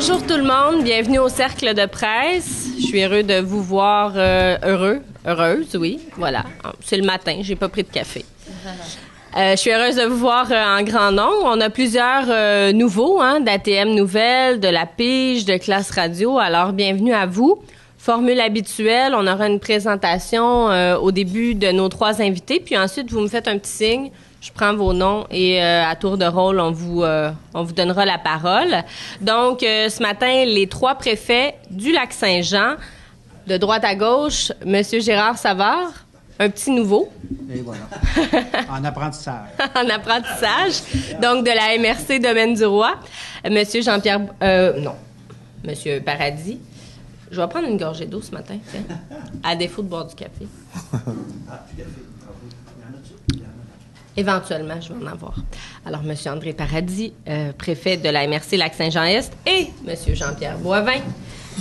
Bonjour tout le monde, bienvenue au Cercle de presse. Je suis heureux de vous voir, heureuse, oui, voilà. C'est le matin, j'ai pas pris de café. Je suis heureuse de vous voir en grand nombre. On a plusieurs nouveaux, d'ATM Nouvelles, de la Pige, de Classe Radio. Alors, bienvenue à vous. Formule habituelle, on aura une présentation au début de nos 3 invités, puis ensuite, vous me faites un petit signe. Je prends vos noms et à tour de rôle, on vous donnera la parole. Donc, ce matin, les 3 préfets du Lac-Saint-Jean, de droite à gauche, M. Gérard Savard, un petit nouveau. Et voilà. En apprentissage. En apprentissage. Donc, de la MRC Domaine du Roi. M. Jean-Pierre... non. M. Paradis. Je vais prendre une gorgée d'eau ce matin, tiens, à défaut de boire du café. Éventuellement, je vais en avoir. Alors, M. André Paradis, préfet de la MRC Lac-Saint-Jean-Est, et M. Jean-Pierre Boivin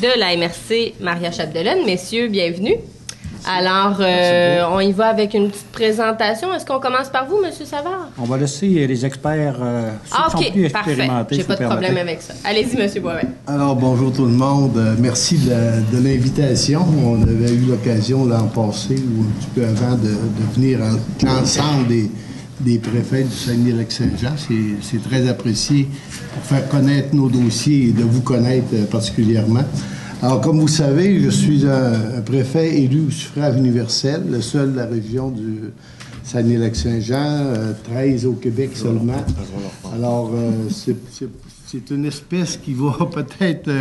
de la MRC Maria-Chapdelaine. Messieurs, bienvenue. Alors, on y va avec une petite présentation. Est-ce qu'on commence par vous, M. Savard? On va laisser les experts sont plus expérimentés. J'ai pas de problème avec ça. Allez-y, M. Boivin. Alors, bonjour tout le monde. Merci de l'invitation. On avait eu l'occasion l'an passé ou un petit peu avant de venir avec l'ensemble des préfets du Saguenay-Lac-Saint-Jean. C'est très apprécié pour faire connaître nos dossiers et de vous connaître particulièrement. Alors, comme vous savez, je suis un préfet élu au suffrage universel, le seul de la région du Saguenay-Lac-Saint-Jean, 13 au Québec seulement. Alors, c'est une espèce qui va peut-être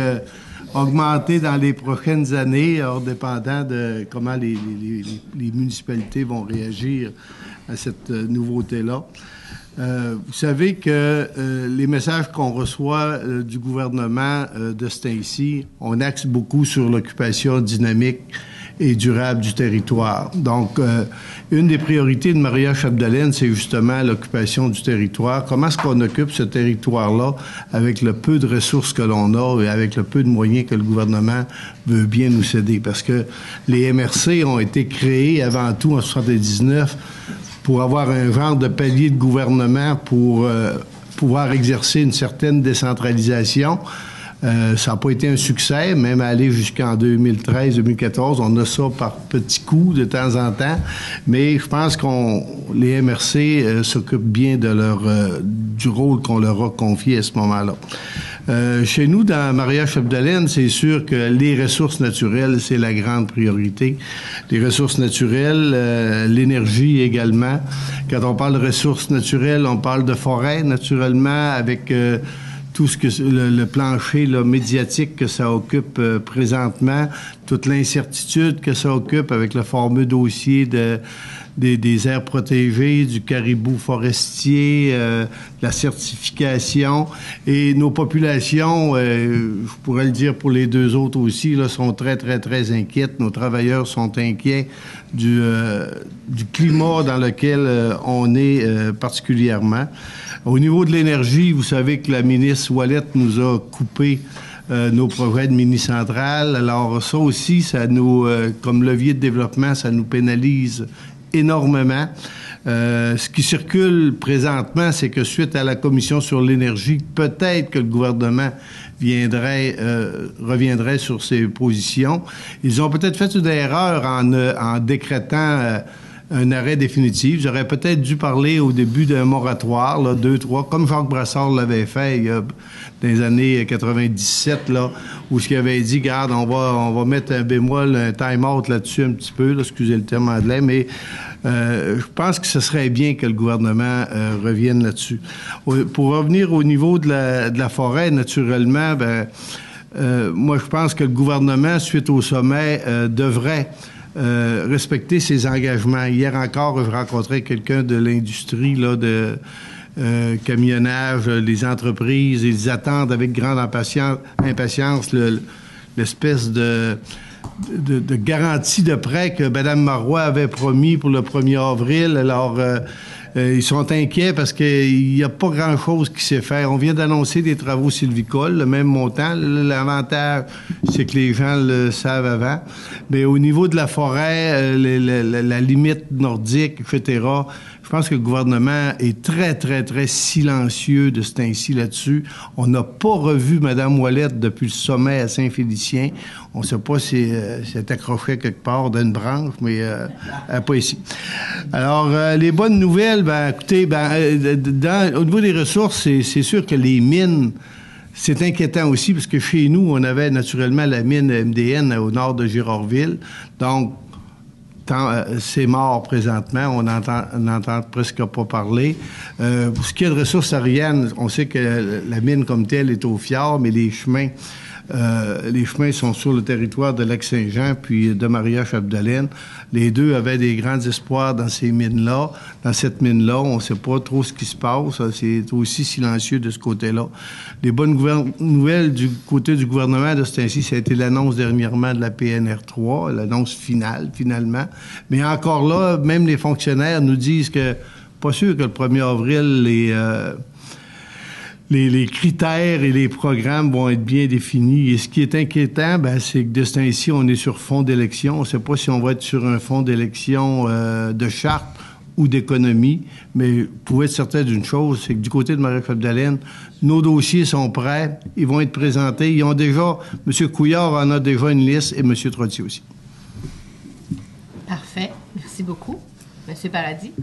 augmenter dans les prochaines années, alors dépendant de comment les municipalités vont réagir à cette nouveauté-là. Vous savez que les messages qu'on reçoit du gouvernement de ce temps-ci, on axe beaucoup sur l'occupation dynamique et durable du territoire. Donc, une des priorités de Maria-Chapdelaine, c'est justement l'occupation du territoire. Comment est-ce qu'on occupe ce territoire-là avec le peu de ressources que l'on a et avec le peu de moyens que le gouvernement veut bien nous céder? Parce que les MRC ont été créés avant tout en 1979 pour avoir un genre de palier de gouvernement pour pouvoir exercer une certaine décentralisation. Ça n'a pas été un succès, même aller jusqu'en 2013-2014. On a ça par petits coups de temps en temps, mais je pense les MRC s'occupent bien du rôle qu'on leur a confié à ce moment-là. Chez nous, dans Maria-Chapdelaine, c'est sûr que les ressources naturelles, c'est la grande priorité. Les ressources naturelles, l'énergie également. Quand on parle de ressources naturelles, on parle de forêt, naturellement, avec tout ce que le plancher médiatique que ça occupe présentement, toute l'incertitude que ça occupe avec le fameux dossier des aires protégées, du caribou forestier, la certification. Et nos populations, je pourrais le dire pour les 2 autres aussi, là, sont très, très, très inquiètes. Nos travailleurs sont inquiets du climat dans lequel on est particulièrement. Au niveau de l'énergie, vous savez que la ministre Ouellette nous a coupé nos projets de mini-centrales. Alors ça aussi, ça nous, comme levier de développement, ça nous pénalise énormément. Ce qui circule présentement, c'est que suite à la commission sur l'énergie, peut-être que le gouvernement reviendrait sur ses positions. Ils ont peut-être fait une erreur en décrétant un arrêt définitif. J'aurais peut-être dû parler au début d'un moratoire, là, 2, 3, comme Jacques Brassard l'avait fait il y a dans les années 97, là, où ce qu'il avait dit, regarde, on va mettre un bémol, un time-out là-dessus un petit peu, là, excusez le terme anglais, mais je pense que ce serait bien que le gouvernement revienne là-dessus. Pour revenir au niveau de la forêt, naturellement, moi, je pense que le gouvernement, suite au sommet, devrait respecter ses engagements. Hier encore, je rencontrais quelqu'un de l'industrie là, de camionnage, les entreprises, ils attendent avec grande impatience l'espèce de garantie de prêt que Mme Marois avait promis pour le 1er avril. Alors, ils sont inquiets parce qu'il n'y a pas grand-chose qui s'est fait. On vient d'annoncer des travaux sylvicoles, le même montant. L'avantage, c'est que les gens le savent avant. Mais au niveau de la forêt, la limite nordique, etc., je pense que le gouvernement est très, très, très silencieux de ce temps-ci là-dessus. On n'a pas revu Mme Ouellette depuis le sommet à Saint-Félicien. On ne sait pas si elle accrochée quelque part d'une branche, mais pas ici. Alors, les bonnes nouvelles, écoutez, au niveau des ressources, c'est sûr que les mines, c'est inquiétant aussi, parce que chez nous, on avait naturellement la mine MDN au nord de Girardville. Donc, c'est mort présentement. On n'entend presque pas parler. Pour ce qui est de ressources aériennes, on sait que la mine comme telle est au fjord, mais les chemins sont sur le territoire de Lac-Saint-Jean puis de Maria-Chapdelaine. Les deux avaient des grands espoirs dans ces mines-là. Dans cette mine-là, on ne sait pas trop ce qui se passe. C'est aussi silencieux de ce côté-là. Les bonnes nouvelles du côté du gouvernement de ce temps-ci, ça a été l'annonce dernièrement de la PNR3, l'annonce finale, finalement. Mais encore là, même les fonctionnaires nous disent que pas sûr que le 1er avril, les critères et les programmes vont être bien définis. Et ce qui est inquiétant, c'est que de ce temps-ci, on est sur fond d'élection. On ne sait pas si on va être sur un fond d'élection de charte ou d'économie, mais vous pouvez être certain d'une chose, c'est que du côté de Maria-Chapdelaine, nos dossiers sont prêts, ils vont être présentés. Ils ont déjà, M. Couillard en a déjà une liste et M. Trottier aussi. Parfait. Merci beaucoup. M. Paradis.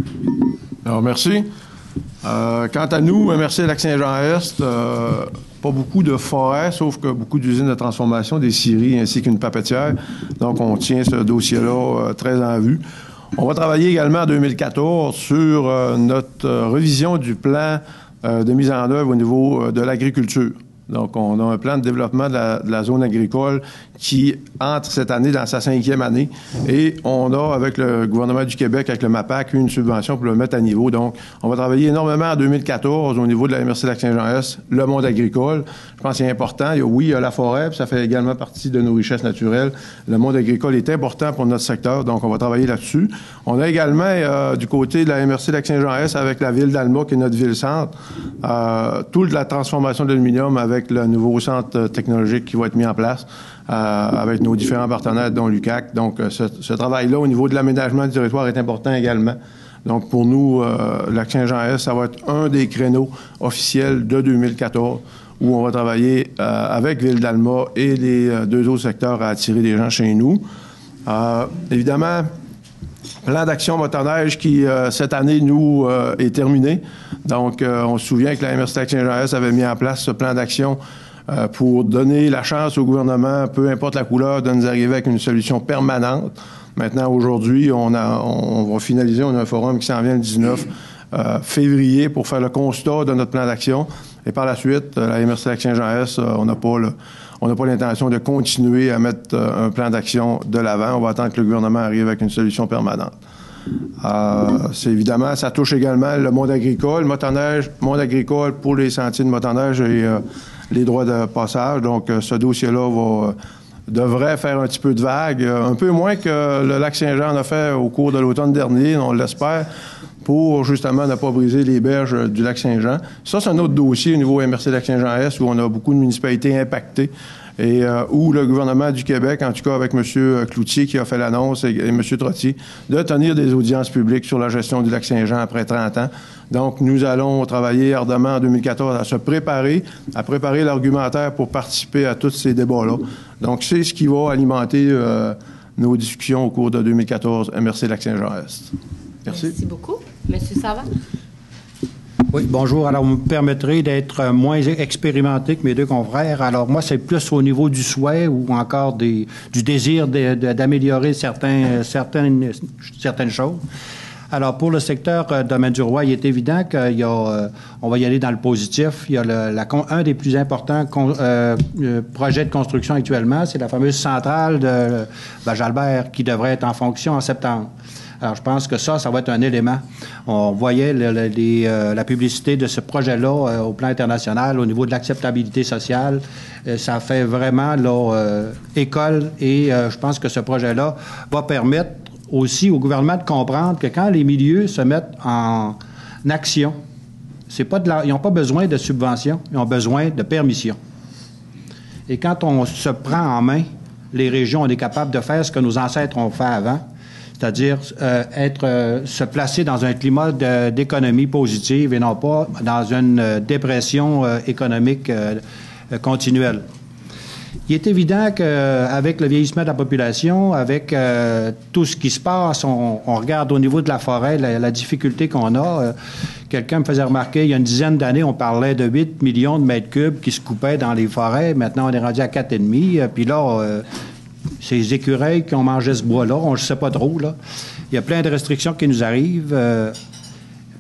Alors, merci. Quant à nous, merci à Lac-Saint-Jean-Est, pas beaucoup de forêts, sauf que beaucoup d'usines de transformation, des scieries ainsi qu'une papetière. Donc, on tient ce dossier-là très en vue. On va travailler également en 2014 sur notre révision du plan de mise en œuvre au niveau de l'agriculture. Donc, on a un plan de développement de la zone agricole qui entre cette année dans sa 5e année. Et on a, avec le gouvernement du Québec, avec le MAPAC, une subvention pour le mettre à niveau. Donc, on va travailler énormément en 2014 au niveau de la MRC Lac-Saint-Jean-Est, le monde agricole. Je pense que c'est important. Il y a la forêt, puis ça fait également partie de nos richesses naturelles. Le monde agricole est important pour notre secteur, donc on va travailler là-dessus. On a également, du côté de la MRC Lac-Saint-Jean-Est, avec la ville d'Alma, qui est notre ville-centre, toute la transformation de l'aluminium avec le nouveau centre technologique qui va être mis en place. Avec nos différents partenaires, dont l'UQAC. Donc, ce travail-là, au niveau de l'aménagement du territoire, est important également. Donc, pour nous, Lac-Saint-Jean-Est, ça va être un des créneaux officiels de 2014 où on va travailler avec Ville d'Alma et les deux autres secteurs à attirer des gens chez nous. Évidemment, plan d'action motoneige qui, cette année, nous, est terminé. Donc, on se souvient que la MRC Lac-Saint-Jean-Est avait mis en place ce plan d'action pour donner la chance au gouvernement, peu importe la couleur, de nous arriver avec une solution permanente. Maintenant, aujourd'hui, on va finaliser, on a un forum qui s'en vient le 19 février pour faire le constat de notre plan d'action. Et par la suite, la MRC Lac-Saint-Jean-Est, on n'a pas l'intention de continuer à mettre un plan d'action de l'avant. On va attendre que le gouvernement arrive avec une solution permanente. C'est évidemment, ça touche également le monde agricole, motoneige, monde agricole pour les sentiers de motoneige et les droits de passage. Donc, ce dossier-là devrait faire un petit peu de vague, un peu moins que le Lac-Saint-Jean en a fait au cours de l'automne dernier, on l'espère, pour justement ne pas briser les berges du Lac-Saint-Jean. Ça, c'est un autre dossier au niveau MRC Lac-Saint-Jean-Est où on a beaucoup de municipalités impactées et où le gouvernement du Québec, en tout cas avec M. Cloutier qui a fait l'annonce et M. Trottier, de tenir des audiences publiques sur la gestion du Lac-Saint-Jean après 30 ans. Donc, nous allons travailler ardemment en 2014 à préparer l'argumentaire pour participer à tous ces débats-là. Donc, c'est ce qui va alimenter nos discussions au cours de 2014 MRC Lac-Saint-Jean-Est. Merci. Merci beaucoup. Monsieur Savard? Oui, bonjour. Alors, vous me permettrez d'être moins expérimenté que mes deux confrères. Alors, moi, c'est plus au niveau du souhait ou encore du désir d'améliorer certaines choses. Alors, pour le secteur domaine du roi, il est évident qu'il y a, on va y aller dans le positif. Il y a un des plus importants projets de construction actuellement, c'est la fameuse centrale de Jalbert qui devrait être en fonction en septembre. Alors, je pense que ça va être un élément. On voyait la publicité de ce projet-là au plan international, au niveau de l'acceptabilité sociale. Ça fait vraiment école et je pense que ce projet-là va permettre aussi au gouvernement de comprendre que quand les milieux se mettent en action, ils n'ont pas besoin de subventions, ils ont besoin de permission. Et quand on se prend en main, les régions, on est capable de faire ce que nos ancêtres ont fait avant, c'est-à-dire se placer dans un climat d'économie positive et non pas dans une dépression économique continuelle. Il est évident qu'avec le vieillissement de la population, avec tout ce qui se passe, on regarde au niveau de la forêt la difficulté qu'on a. Quelqu'un me faisait remarquer, il y a une dizaine d'années, on parlait de 8 millions de mètres cubes qui se coupaient dans les forêts. Maintenant, on est rendu à 4,5. Puis là, c'est les écureuils qui ont mangé ce bois-là. On ne le sait pas trop, là. Il y a plein de restrictions qui nous arrivent.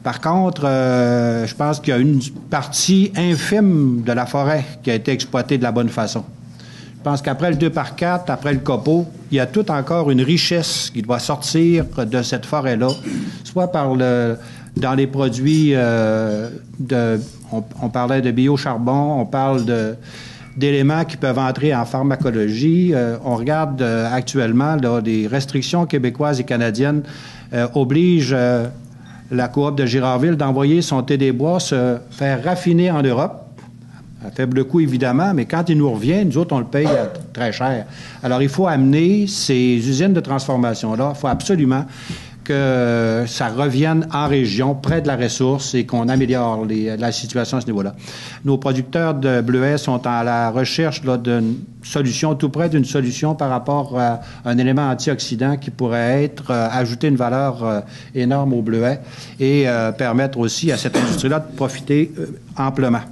Par contre, je pense qu'il y a une partie infime de la forêt qui a été exploitée de la bonne façon. Je pense qu'après le 2x4, après le copeau, il y a tout encore une richesse qui doit sortir de cette forêt-là, soit dans les produits on parlait de biocharbon, on parle d'éléments qui peuvent entrer en pharmacologie. On regarde actuellement les restrictions québécoises et canadiennes obligent la coop de Girardville d'envoyer son thé des bois se faire raffiner en Europe. À faible coût, évidemment, mais quand il nous revient, nous autres, on le paye très cher. Alors, il faut amener ces usines de transformation-là. Il faut absolument que ça revienne en région, près de la ressource, et qu'on améliore la situation à ce niveau-là. Nos producteurs de bleuets sont à la recherche d'une solution, tout près d'une solution par rapport à un élément antioxydant qui pourrait ajouter une valeur énorme au bleuet et permettre aussi à cette industrie-là de profiter amplement.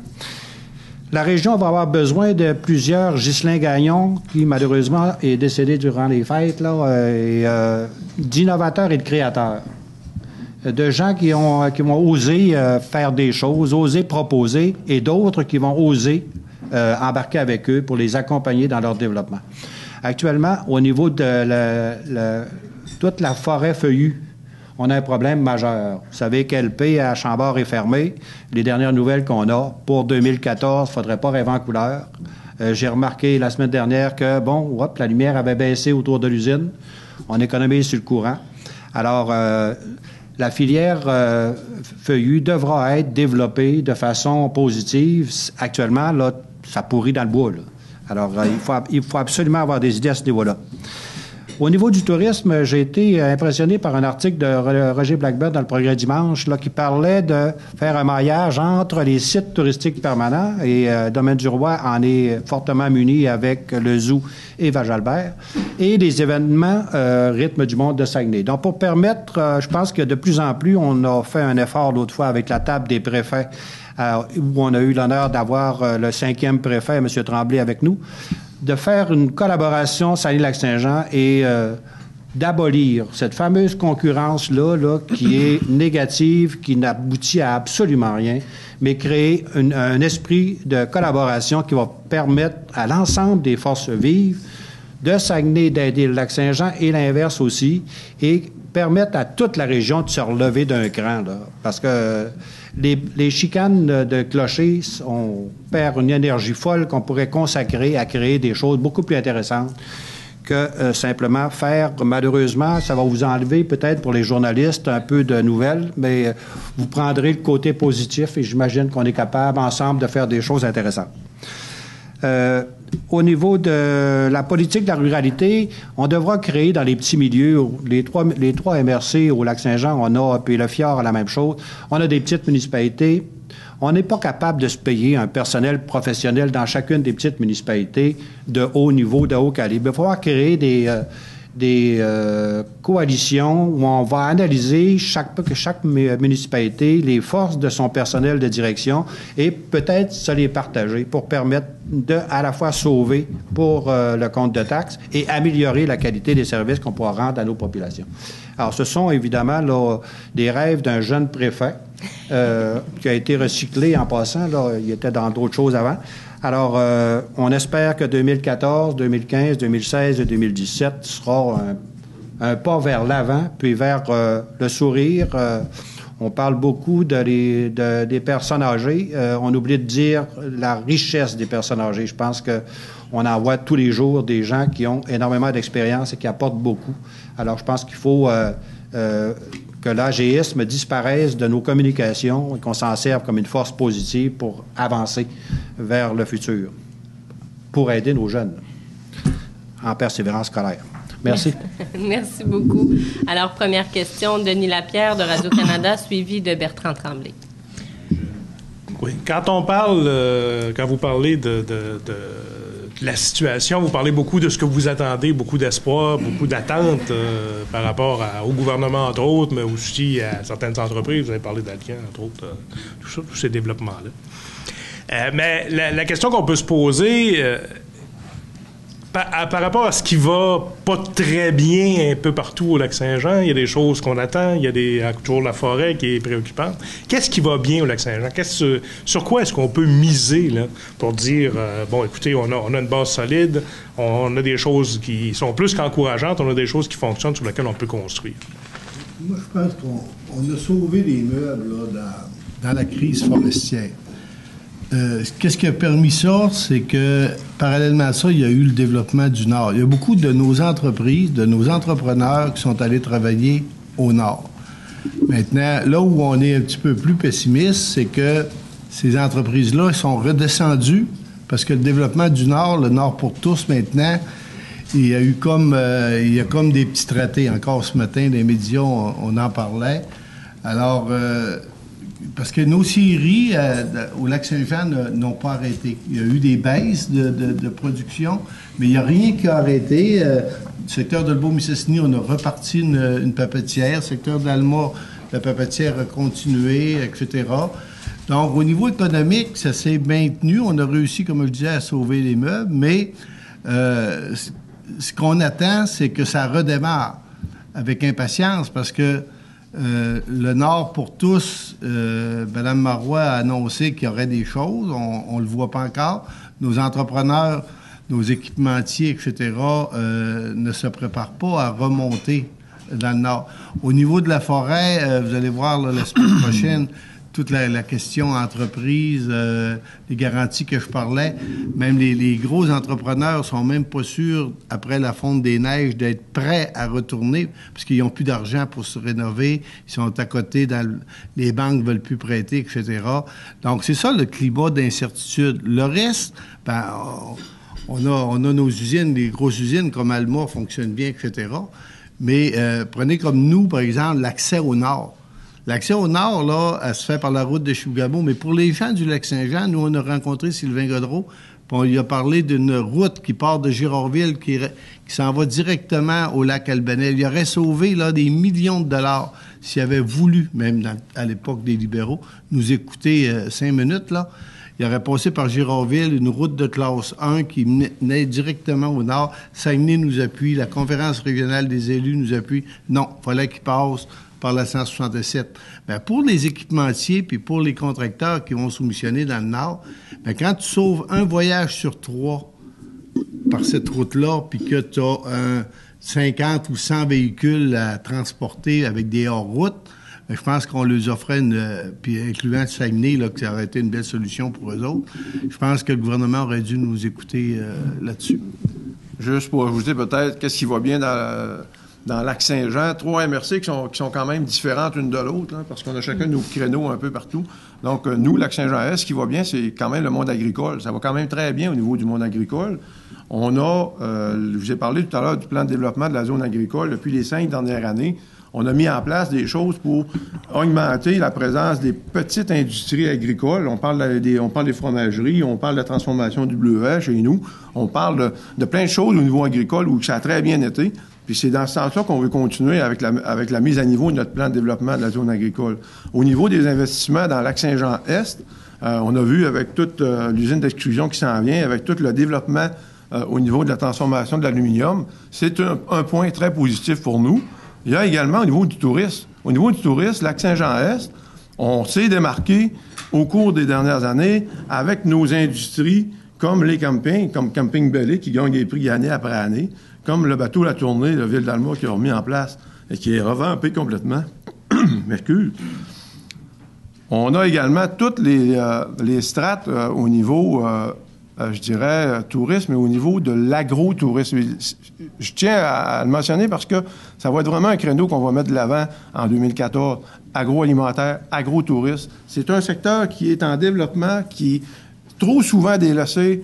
La région va avoir besoin de plusieurs Ghislain Gagnon, qui malheureusement est décédé durant les fêtes, d'innovateurs et de créateurs, de gens qui vont oser faire des choses, oser proposer, et d'autres qui vont oser embarquer avec eux pour les accompagner dans leur développement. Actuellement, au niveau de toute la forêt feuillue, on a un problème majeur. Vous savez qu'LP à Chambord est fermé. Les dernières nouvelles qu'on a, pour 2014, il ne faudrait pas rêver en couleur. J'ai remarqué la semaine dernière que, la lumière avait baissé autour de l'usine. On économise sur le courant. Alors, la filière feuillue devra être développée de façon positive. Actuellement, là, ça pourrit dans le bois, là. Alors, il faut absolument avoir des idées à ce niveau-là. Au niveau du tourisme, j'ai été impressionné par un article de Roger Blackburn dans le Progrès Dimanche qui parlait de faire un maillage entre les sites touristiques permanents et Domaine du Roi en est fortement muni avec le Zoo et Val-Jalbert et les événements Rythme du monde de Saguenay. Donc, pour permettre, je pense que de plus en plus, on a fait un effort l'autre fois avec la table des préfets où on a eu l'honneur d'avoir le 5e préfet, M. Tremblay, avec nous, de faire une collaboration Saguenay-Lac-Saint-Jean et d'abolir cette fameuse concurrence-là qui est négative, qui n'aboutit à absolument rien, mais créer un esprit de collaboration qui va permettre à l'ensemble des forces vives de Saguenay d'aider le Lac-Saint-Jean et l'inverse aussi, et permettre à toute la région de se relever d'un cran, là, parce que les chicanes de clochers, on perd une énergie folle qu'on pourrait consacrer à créer des choses beaucoup plus intéressantes que simplement faire. Malheureusement, ça va vous enlever peut-être pour les journalistes un peu de nouvelles, mais vous prendrez le côté positif et j'imagine qu'on est capable ensemble de faire des choses intéressantes. Au niveau de la politique de la ruralité, on devra créer dans les petits milieux, les trois MRC au Lac-Saint-Jean, puis le Fjord, la même chose. On a des petites municipalités. On n'est pas capable de se payer un personnel professionnel dans chacune des petites municipalités de haut niveau, de haut calibre. Il va falloir créer des coalitions où on va analyser chaque municipalité, les forces de son personnel de direction et peut-être se les partager pour permettre de à la fois sauver pour le compte de taxes et améliorer la qualité des services qu'on pourra rendre à nos populations. Alors, ce sont évidemment là, des rêves d'un jeune préfet qui a été recyclé en passant. Là, il était dans d'autres choses avant. Alors, on espère que 2014, 2015, 2016 et 2017 sera un pas vers l'avant, puis vers le sourire. On parle beaucoup des personnes âgées. On oublie de dire la richesse des personnes âgées. Je pense qu'on en voit tous les jours des gens qui ont énormément d'expérience et qui apportent beaucoup. Alors, je pense qu'il faut que l'âgéisme disparaisse de nos communications et qu'on s'en serve comme une force positive pour avancer vers le futur, pour aider nos jeunes en persévérance scolaire. Merci. Merci beaucoup. Alors, première question, Denis Lapierre de Radio-Canada, suivi de Bertrand Tremblay. Oui. Quand vous parlez de la situation, vous parlez beaucoup de ce que vous attendez, beaucoup d'espoir, beaucoup d'attentes par rapport au gouvernement, entre autres, mais aussi à certaines entreprises. Vous avez parlé d'Alcan, entre autres, tous ces développements-là. Mais la question qu'on peut se poser... Par rapport à ce qui va pas très bien un peu partout au Lac-Saint-Jean, il y a des choses qu'on attend, il y a toujours la forêt qui est préoccupante. Qu'est-ce qui va bien au Lac-Saint-Jean? Sur quoi est-ce qu'on peut miser là, pour dire, bon, écoutez, on a une base solide, on a des choses qui sont plus qu'encourageantes, on a des choses qui fonctionnent sur lesquelles on peut construire? Moi, je pense qu'on a sauvé les meubles là, dans la crise forestière. Qu'est-ce qui a permis ça? C'est que, parallèlement à ça, il y a eu le développement du Nord. Il y a beaucoup de nos entreprises, de nos entrepreneurs qui sont allés travailler au Nord. Maintenant, là où on est un petit peu plus pessimiste, c'est que ces entreprises-là sont redescendues parce que le développement du Nord, le Nord pour tous maintenant, il y a comme des petits traités. Encore ce matin, dans les médias, on en parlait. Alors... parce que nos scieries au Lac-Saint-Jean n'ont pas arrêté. Il y a eu des baisses de production, mais il n'y a rien qui a arrêté. Le secteur de Lebeau-Mistassini, on a reparti une papetière. Le secteur d'Alma, la papetière a continué, etc. Donc, au niveau économique, ça s'est maintenu. On a réussi, comme je disais, à sauver les meubles, mais ce qu'on attend, c'est que ça redémarre avec impatience, parce que le Nord pour tous, Mme Marois a annoncé qu'il y aurait des choses. On ne le voit pas encore. Nos entrepreneurs, nos équipementiers, etc., ne se préparent pas à remonter dans le Nord. Au niveau de la forêt, vous allez voir là, la semaine prochaine, toute la question entreprise, les garanties que je parlais, même les gros entrepreneurs sont même pas sûrs, après la fonte des neiges, d'être prêts à retourner parce qu'ils n'ont plus d'argent pour se rénover, ils sont à côté, les banques ne veulent plus prêter, etc. Donc, c'est ça le climat d'incertitude. Le reste, on a nos usines, les grosses usines comme Alma fonctionnent bien, etc. Mais prenez comme nous, par exemple, l'accès au Nord. L'accès au Nord, là, elle se fait par la route de Chibougamau, mais pour les gens du Lac-Saint-Jean, nous, on a rencontré Sylvain Godreau, puis on lui a parlé d'une route qui part de Girardville, qui s'en va directement au lac Albanel. Il aurait sauvé, là, des millions de dollars s'il avait voulu, même à l'époque des libéraux, nous écouter 5 minutes, là. Il aurait passé par Girardville, une route de classe 1 qui menait directement au nord. Saguenay nous appuie, la conférence régionale des élus nous appuie. Non, il fallait qu'il passe par la 167. Bien, pour les équipementiers puis pour les contracteurs qui vont soumissionner dans le Nord, bien, quand tu sauves un voyage sur 3 par cette route-là, puis que tu as 50 ou 100 véhicules à transporter avec des hors-routes, je pense qu'on leur offrait, puis incluant le Saguenay, là, que ça aurait été une belle solution pour eux autres. Je pense que le gouvernement aurait dû nous écouter là-dessus. Juste pour ajouter peut-être qu'est-ce qui va bien dans Lac-Saint-Jean, 3 MRC qui sont quand même différentes l'une de l'autre, hein, parce qu'on a chacun nos créneaux un peu partout. Donc, nous, Lac-Saint-Jean-Est, ce qui va bien, c'est quand même le monde agricole. Ça va quand même très bien au niveau du monde agricole. On a, je vous ai parlé tout à l'heure du plan de développement de la zone agricole. Depuis les 5 dernières années, on a mis en place des choses pour augmenter la présence des petites industries agricoles. On parle des fromageries, on parle de la transformation du bleuet chez nous. On parle de plein de choses au niveau agricole où ça a très bien été. Puis c'est dans ce sens-là qu'on veut continuer avec la mise à niveau de notre plan de développement de la zone agricole. Au niveau des investissements dans Lac-Saint-Jean-Est, on a vu avec toute l'usine d'extrusion qui s'en vient, avec tout le développement au niveau de la transformation de l'aluminium, c'est un point très positif pour nous. Il y a également au niveau du tourisme. Au niveau du tourisme, Lac-Saint-Jean-Est, on s'est démarqué au cours des dernières années avec nos industries comme les campings, comme Camping Bellé qui gagne des prix année après année, comme le bateau La Tournée de Ville d'Alma qui a remis en place et qui est revampé complètement. Mercure. On a également toutes les strates au niveau, je dirais, tourisme et au niveau de l'agro-tourisme. Je tiens à le mentionner parce que ça va être vraiment un créneau qu'on va mettre de l'avant en 2014. Agroalimentaire, agro-tourisme. C'est un secteur qui est en développement, qui est trop souvent délaissé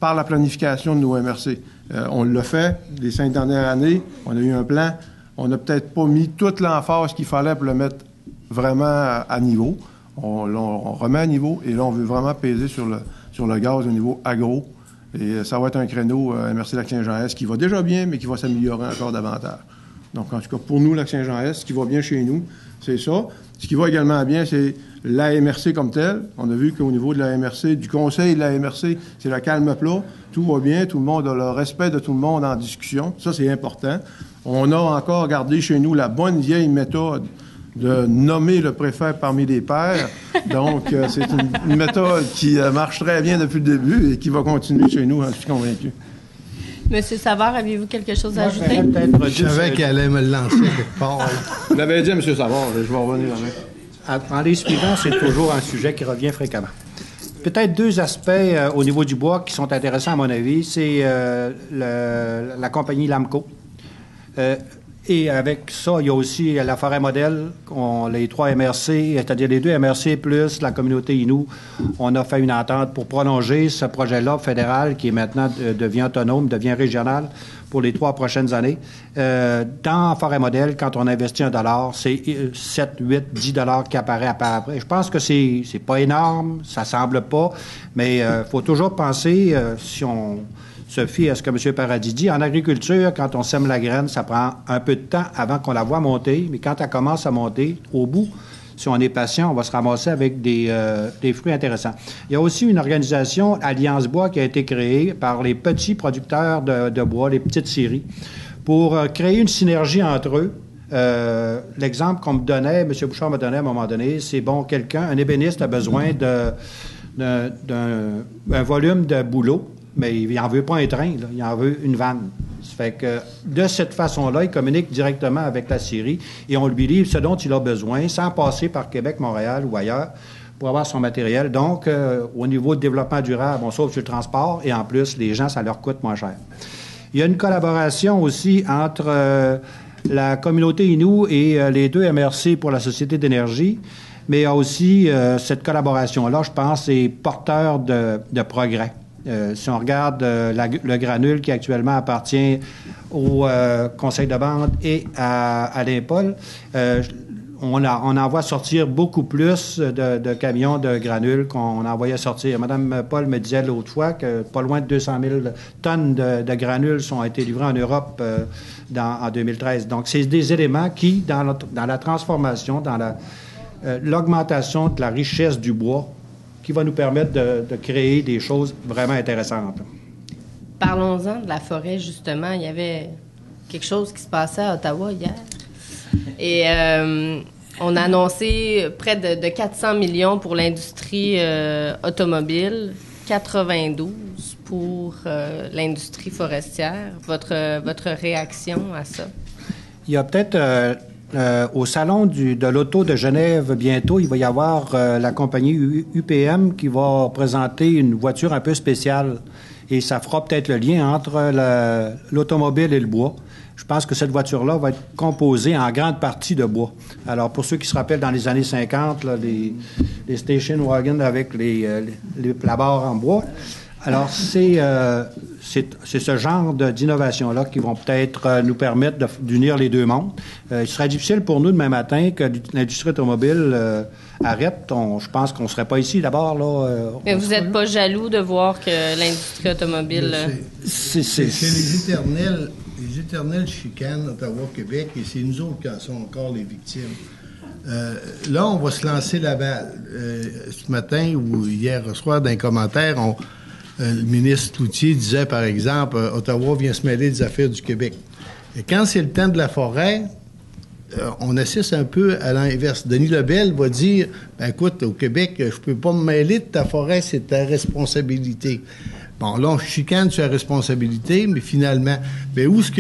par la planification de nos MRC. On l'a fait les 5 dernières années. On a eu un plan. On n'a peut-être pas mis toute l'emphase qu'il fallait pour le mettre vraiment à niveau. On remet à niveau et là, on veut vraiment peser sur le gaz au niveau agro. Et ça va être un créneau MRC Lac-Saint-Jean-Est qui va déjà bien, mais qui va s'améliorer encore davantage. Donc, en tout cas, pour nous, Lac-Saint-Jean-Est, ce qui va bien chez nous, c'est ça. Ce qui va également bien, c'est l'AMRC comme tel. On a vu qu'au niveau de l'AMRC, du conseil de l'AMRC, c'est le calme plat. Tout va bien, tout le monde a le respect de tout le monde en discussion. Ça, c'est important. On a encore gardé chez nous la bonne vieille méthode de nommer le préfet parmi les pairs. Donc, c'est une méthode qui marche très bien depuis le début et qui va continuer chez nous, j'en suis convaincu. Monsieur Savard, aviez-vous quelque chose à ajouter? Je savais qu'elle allait me le lancer quelque part. Vous l'avez dit à M. Savard, je vais revenir avec. En les suivants, c'est toujours un sujet qui revient fréquemment. Peut-être 2 aspects au niveau du bois qui sont intéressants, à mon avis. C'est la compagnie Lamco. Et avec ça, il y a aussi la forêt modèle, les 3 MRC, c'est-à-dire les 2 MRC plus la communauté Innu. On a fait une entente pour prolonger ce projet-là fédéral qui est maintenant devient autonome, devient régional pour les 3 prochaines années. Dans forêt modèle, quand on investit $1, c'est 7, 8, 10 $ qui apparaît après. Je pense que c'est pas énorme, ça semble pas, mais faut toujours penser, si on se fie à ce que M. Paradis dit. En agriculture, quand on sème la graine, ça prend un peu de temps avant qu'on la voit monter, mais quand elle commence à monter, au bout, si on est patient, on va se ramasser avec des fruits intéressants. Il y a aussi une organisation, Alliance Bois, qui a été créée par les petits producteurs de bois, les petites scieries, pour créer une synergie entre eux. L'exemple qu'on me donnait, M. Bouchard me donnait à un moment donné, c'est bon, un ébéniste a besoin d'un volume de bouleau, mais il n'en veut pas un train, là, il en veut une vanne. Ça fait que de cette façon-là, il communique directement avec la scierie et on lui livre ce dont il a besoin sans passer par Québec, Montréal ou ailleurs pour avoir son matériel. Donc, au niveau de développement durable, on sauve sur le transport et en plus, les gens, ça leur coûte moins cher. Il y a une collaboration aussi entre la communauté Innu et les 2 MRC pour la Société d'énergie, mais il y a aussi cette collaboration-là, je pense, est porteur de progrès. Si on regarde le granule qui actuellement appartient au conseil de bande et à l'Impol, on en voit sortir beaucoup plus de camions de granules qu'on envoyait sortir. Mme Paul me disait l'autre fois que pas loin de 200 000 tonnes de granules ont été livrées en Europe en 2013. Donc, c'est des éléments qui, dans la transformation, dans l'augmentation de la richesse du bois, qui va nous permettre de créer des choses vraiment intéressantes. Parlons-en de la forêt, justement. Il y avait quelque chose qui se passait à Ottawa hier. Et on a annoncé près de 400 millions pour l'industrie automobile, 92 pour l'industrie forestière. Votre réaction à ça? Il y a peut-être... au salon de l'auto de Genève, bientôt, il va y avoir la compagnie UPM qui va présenter une voiture un peu spéciale. Et ça fera peut-être le lien entre l'automobile et le bois. Je pense que cette voiture-là va être composée en grande partie de bois. Alors, pour ceux qui se rappellent, dans les années 50, là, les station wagons avec la barre en bois, alors c'est ce genre d'innovation-là qui vont peut-être nous permettre d'unir les 2 mondes. Il serait difficile pour nous demain matin que l'industrie automobile arrête. Je pense qu'on ne serait pas ici d'abord. Mais vous n'êtes pas jaloux de voir que l'industrie automobile... C'est les éternelles chicanes Ottawa-Québec et c'est nous autres qui sont encore les victimes. Là, on va se lancer la balle. Ce matin ou hier soir, dans les commentaires, le ministre Cloutier disait, par exemple, Ottawa vient se mêler des affaires du Québec. Et quand c'est le temps de la forêt, on assiste un peu à l'inverse. Denis Lebel va dire, écoute, au Québec, je peux pas me mêler de ta forêt, c'est ta responsabilité. Bon, là, on chicane sur la responsabilité, mais finalement, où est-ce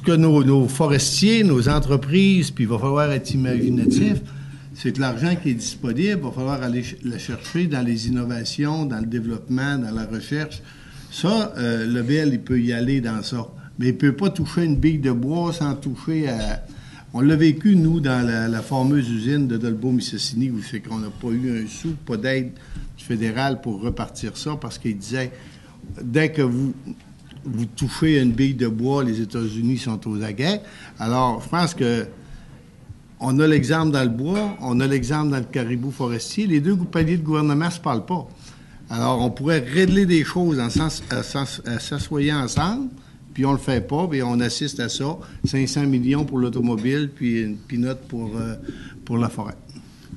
que nos forestiers, nos entreprises, puis il va falloir être imaginatif, c'est que l'argent qui est disponible, il va falloir aller le chercher dans les innovations, dans le développement, dans la recherche. Ça, le BL, il peut y aller dans ça. Mais il ne peut pas toucher une bille de bois sans toucher à... On l'a vécu, nous, dans la fameuse usine de Dolbeau-Mistassini, où c'est qu'on n'a pas eu un sou, pas d'aide du fédéral pour repartir ça, parce qu'il disait, dès que vous vous touchez une bille de bois, les États-Unis sont aux aguets. Alors, je pense que on a l'exemple dans le bois, on a l'exemple dans le caribou forestier. Les deux paliers de gouvernement ne se parlent pas. Alors, on pourrait régler des choses en s'assoyant ensemble, puis on le fait pas, puis on assiste à ça. 500 millions pour l'automobile, puis une pinote pour la forêt.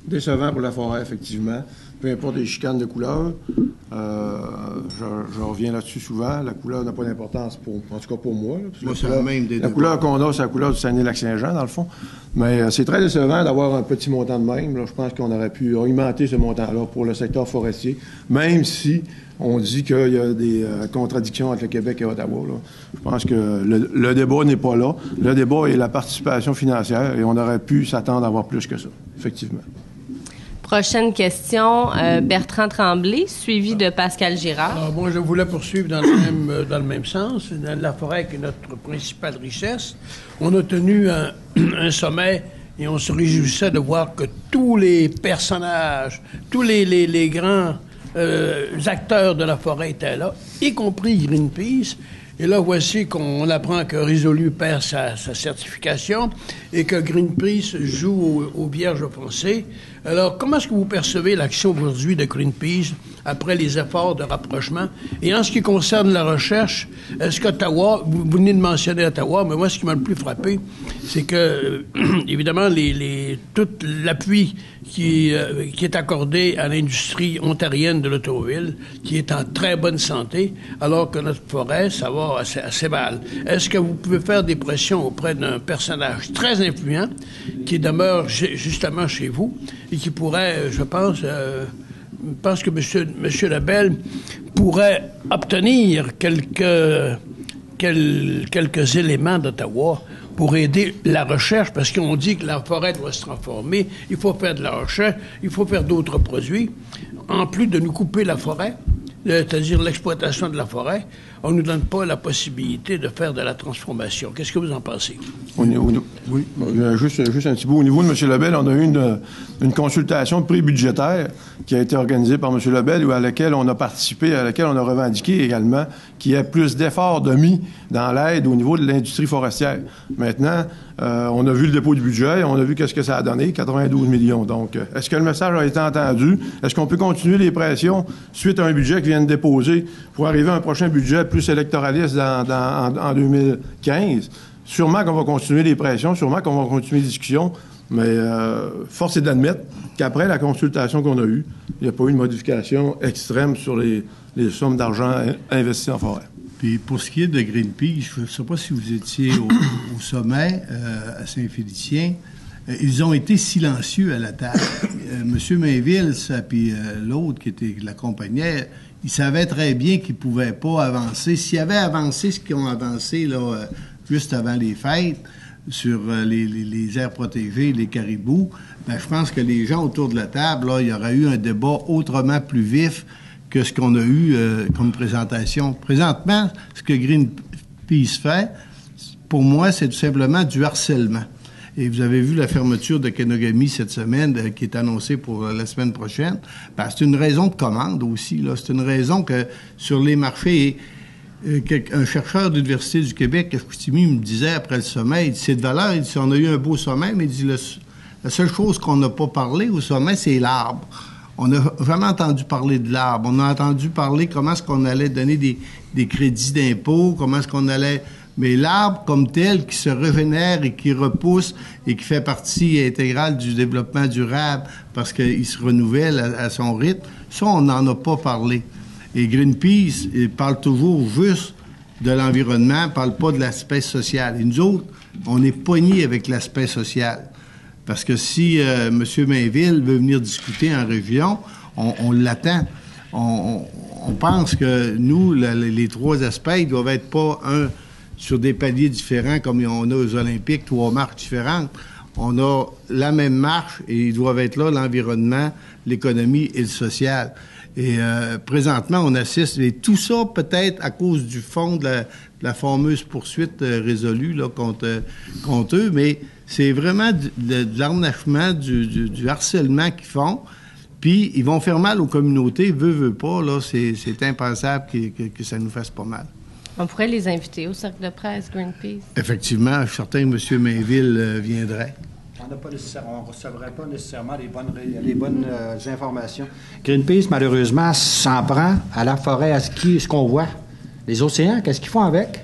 Décevant pour la forêt, effectivement. Peu importe les chicanes de couleur. Je reviens là-dessus souvent. La couleur n'a pas d'importance, en tout cas pour moi. Moi, c'est la même des deux. La couleur qu'on a, c'est la couleur du Saguenay-Lac-Saint-Jean, dans le fond. Mais c'est très décevant d'avoir un petit montant de même. Là, je pense qu'on aurait pu augmenter ce montant-là pour le secteur forestier, même si on dit qu'il y a des contradictions entre le Québec et Ottawa. Là. Je pense que le débat n'est pas là. Le débat est la participation financière et on aurait pu s'attendre à avoir plus que ça, effectivement. Prochaine question, Bertrand Tremblay, suivi de Pascal Girard. Alors, moi, je voulais poursuivre dans le même sens. La forêt qui est notre principale richesse. On a tenu un sommet et on se réjouissait de voir que tous les personnages, tous les grands acteurs de la forêt étaient là, y compris Greenpeace. Et là, voici qu'on apprend que Résolu perd sa certification et que Greenpeace joue aux vierges offensées. Alors, comment est-ce que vous percevez l'action aujourd'hui de Greenpeace après les efforts de rapprochement? Et en ce qui concerne la recherche, est-ce qu'Ottawa, vous venez de mentionner Ottawa, mais moi, ce qui m'a le plus frappé, c'est que, évidemment, tout l'appui qui est accordé à l'industrie ontarienne de l'automobile, qui est en très bonne santé, alors que notre forêt, ça va assez mal. Est-ce que vous pouvez faire des pressions auprès d'un personnage très influent qui demeure justement chez vous et qui pourrait, je pense que M. Lebel pourrait obtenir quelques éléments d'Ottawa pour aider la recherche, parce qu'on dit que la forêt doit se transformer, il faut faire de la recherche, il faut faire d'autres produits. En plus de nous couper la forêt, c'est-à-dire l'exploitation de la forêt, on ne nous donne pas la possibilité de faire de la transformation. Qu'est-ce que vous en pensez? Oui. Juste un petit bout. Au niveau de M. Lebel, on a eu une consultation pré-budgétaire qui a été organisée par M. Lebel, à laquelle on a participé, à laquelle on a revendiqué également qu'il y ait plus d'efforts de mis dans l'aide au niveau de l'industrie forestière. Maintenant, on a vu le dépôt du budget, on a vu qu'est-ce que ça a donné, 92 millions. Donc, est-ce que le message a été entendu? Est-ce qu'on peut continuer les pressions suite à un budget qui vient de déposer pour arriver à un prochain budget plus électoraliste en 2015? Sûrement qu'on va continuer les pressions, sûrement qu'on va continuer les discussions, mais force est d'admettre qu'après la consultation qu'on a eue, il n'y a pas eu de modification extrême sur les sommes d'argent investies en forêt. Puis pour ce qui est de Greenpeace, je ne sais pas si vous étiez au sommet à Saint-Félicien, ils ont été silencieux à la table. M. Mainville, puis l'autre qui l'accompagnait, ils savaient très bien qu'ils ne pouvaient pas avancer. S'ils avaient avancé ce qu'ils ont avancé là, juste avant les fêtes, sur les aires protégées, les caribous, ben, je pense que les gens autour de la table, là, il y aurait eu un débat autrement plus vif que ce qu'on a eu comme présentation. Présentement, ce que Greenpeace fait, pour moi, c'est tout simplement du harcèlement. Et vous avez vu la fermeture de Kenogami cette semaine, qui est annoncée pour la semaine prochaine. Ben, c'est une raison de commande aussi, là. C'est une raison que sur les marchés, un chercheur de l'Université du Québec, à Chicoutimi, me disait après le sommet, il dit, c'est de valeur, il dit, on a eu un beau sommet, mais il dit, la seule chose qu'on n'a pas parlé au sommet, c'est l'arbre. On a vraiment entendu parler de l'arbre. On a entendu parler comment est-ce qu'on allait donner des crédits d'impôt, comment est-ce qu'on allait... Mais l'arbre comme tel, qui se régénère et qui repousse et qui fait partie intégrale du développement durable parce qu'il se renouvelle à son rythme, ça, on n'en a pas parlé. Et Greenpeace, il parle toujours juste de l'environnement, parle pas de l'aspect social. Et nous autres, on est pognés avec l'aspect social. Parce que si M. Mainville veut venir discuter en région, on l'attend. On pense que nous, les trois aspects, ils doivent être pas sur des paliers différents comme on a aux Olympiques, 3 marches différentes. On a la même marche et ils doivent être là, l'environnement, l'économie et le social. Et présentement, on assiste, et tout ça peut-être à cause du fond de la fameuse poursuite résolue là, contre eux, mais c'est vraiment de l'arnachement, du harcèlement qu'ils font. Puis, ils vont faire mal aux communautés, veut pas, là, c'est impensable que ça nous fasse pas mal. On pourrait les inviter au cercle de presse Greenpeace. Effectivement, je suis certain que M. Mainville viendrait. On ne recevrait pas nécessairement les bonnes informations. Greenpeace, malheureusement, s'en prend à la forêt, à ce qu'on voit. Les océans, qu'est-ce qu'ils font avec?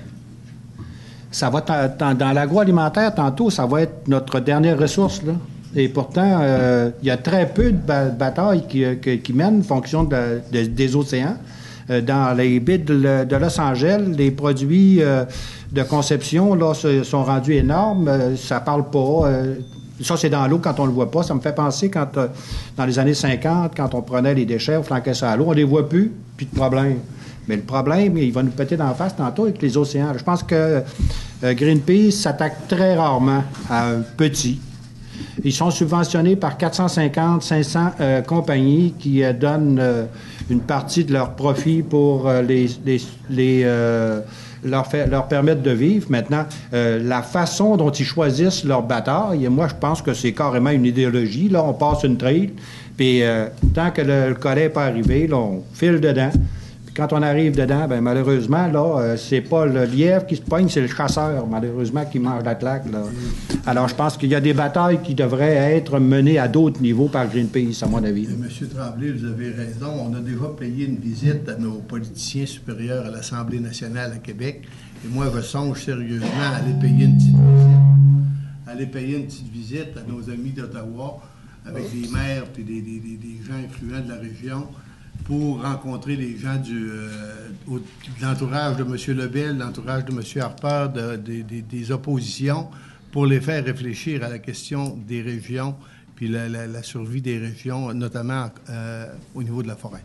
Ça va dans l'agroalimentaire, tantôt, ça va être notre dernière ressource, là. Et pourtant, il y a très peu de batailles qui mènent en fonction des océans. Dans les baies de Los Angeles, les produits de conception là, sont rendus énormes. Ça parle pas. Ça, c'est dans l'eau quand on le voit pas. Ça me fait penser quand, dans les années 50, quand on prenait les déchets, on flanquait ça à l'eau, on les voit plus, puis de problème. Mais le problème, il va nous péter d'en face tantôt avec les océans. Je pense que Greenpeace s'attaque très rarement à un petit. Ils sont subventionnés par 450, 500 compagnies qui donnent une partie de leur profit pour leur permettre de vivre. Maintenant, la façon dont ils choisissent leur bataille, moi, je pense que c'est carrément une idéologie. Là, on passe une trail, puis tant que le collet n'est pas arrivé, là, on file dedans. Puis quand on arrive dedans, bien, malheureusement, là, c'est pas le lièvre qui se pogne, c'est le chasseur, malheureusement, qui mange la claque, là. Alors, je pense qu'il y a des batailles qui devraient être menées à d'autres niveaux par Greenpeace, à mon avis. Monsieur Tremblay, vous avez raison. On a déjà payé une visite à nos politiciens supérieurs à l'Assemblée nationale à Québec. Et moi, je songe sérieusement à aller payer une petite visite à nos amis d'Ottawa avec des maires et des gens influents de la région pour rencontrer les gens de l'entourage de M. Lebel, de l'entourage de M. Harper, des oppositions, pour les faire réfléchir à la question des régions, puis la survie des régions, notamment au niveau de la forêt.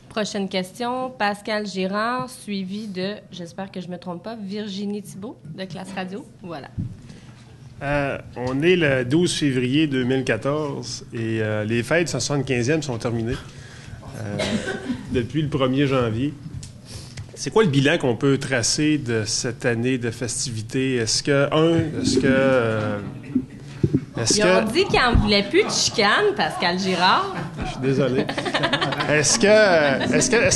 Prochaine question, Pascal Girard, suivi de, j'espère que je ne me trompe pas, Virginie Thibault de Classe Radio. Voilà. On est le 12 février 2014 et les fêtes du 75e sont terminées depuis le 1er janvier. C'est quoi le bilan qu'on peut tracer de cette année de festivités? Ils ont dit qu'ils n'en voulaient plus de chicane, Pascal Girard. Je suis désolé. Est-ce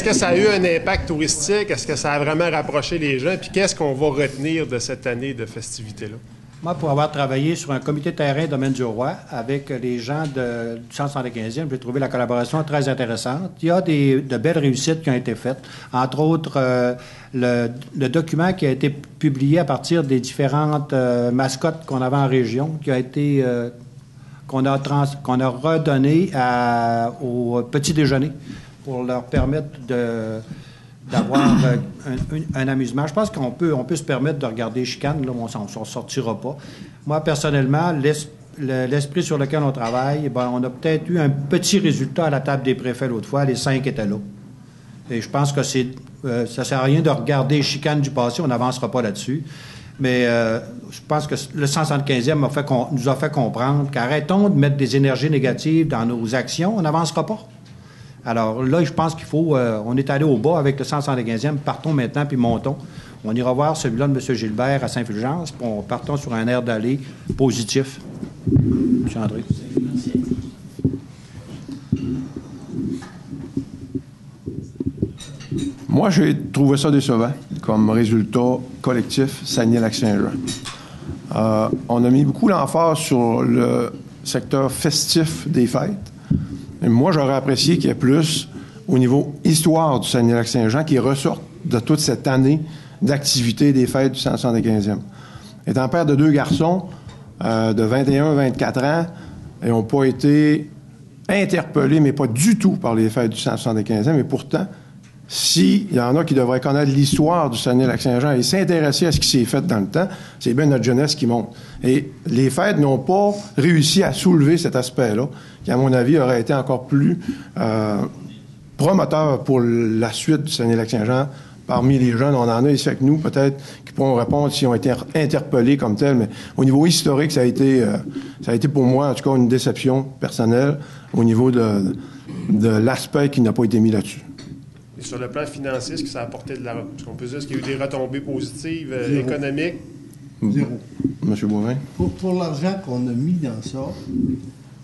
que ça a eu un impact touristique? Est-ce que ça a vraiment rapproché les gens? Puis qu'est-ce qu'on va retenir de cette année de festivités-là? Moi, pour avoir travaillé sur un comité terrain Domaine du Roi avec les gens du 175e, j'ai trouvé la collaboration très intéressante. Il y a de belles réussites qui ont été faites. Entre autres, le document qui a été publié à partir des différentes mascottes qu'on avait en région, qui a été qu'on a redonné au petit déjeuner pour leur permettre d'avoir un amusement. Je pense qu'on peut se permettre de regarder chicane, là, on s'en sortira pas. Moi, personnellement, l'esprit sur lequel on travaille, ben, on a peut-être eu un petit résultat à la table des préfets l'autre fois. Les 5 étaient là. Et je pense que ça sert à rien de regarder chicane du passé, on n'avancera pas là-dessus. Mais je pense que le 175e nous a fait comprendre qu'arrêtons de mettre des énergies négatives dans nos actions, on n'avancera pas. Alors là, je pense qu'il faut... on est allé au bas avec le 175e. Partons maintenant, puis montons. On ira voir celui-là de M. Gilbert à Saint-Fulgence, puis partons sur un air d'aller positif. M. André. Moi, j'ai trouvé ça décevant comme résultat collectif Saguenay-Lac-Saint-Jean. On a mis beaucoup l'emphase sur le secteur festif des fêtes. Et moi, j'aurais apprécié qu'il y ait plus au niveau histoire du Saguenay-Lac-Saint-Jean qui ressorte de toute cette année d'activité des fêtes du 175e. Étant père de 2 garçons de 21 et 24 ans, ils n'ont pas été interpellés, mais pas du tout par les fêtes du 175e. Et pourtant, s'il y en a qui devraient connaître l'histoire du Saguenay-Lac-Saint-Jean et s'intéresser à ce qui s'est fait dans le temps, c'est bien notre jeunesse qui monte. Et les fêtes n'ont pas réussi à soulever cet aspect-là, qui, à mon avis, aurait été encore plus promoteur pour la suite du Saguenay-Lac-Saint-Jean. Parmi les jeunes, on en a ici avec nous, peut-être, qui pourront répondre s'ils ont été interpellés comme tels, mais au niveau historique, ça a été pour moi, en tout cas, une déception personnelle au niveau de l'aspect qui n'a pas été mis là-dessus. Et sur le plan financier, est-ce que ça a apporté de l'argent? Est-ce qu'on peut dire qu'il y a eu des retombées positives économiques? Zéro. M. Boivin? Pour l'argent qu'on a mis dans ça,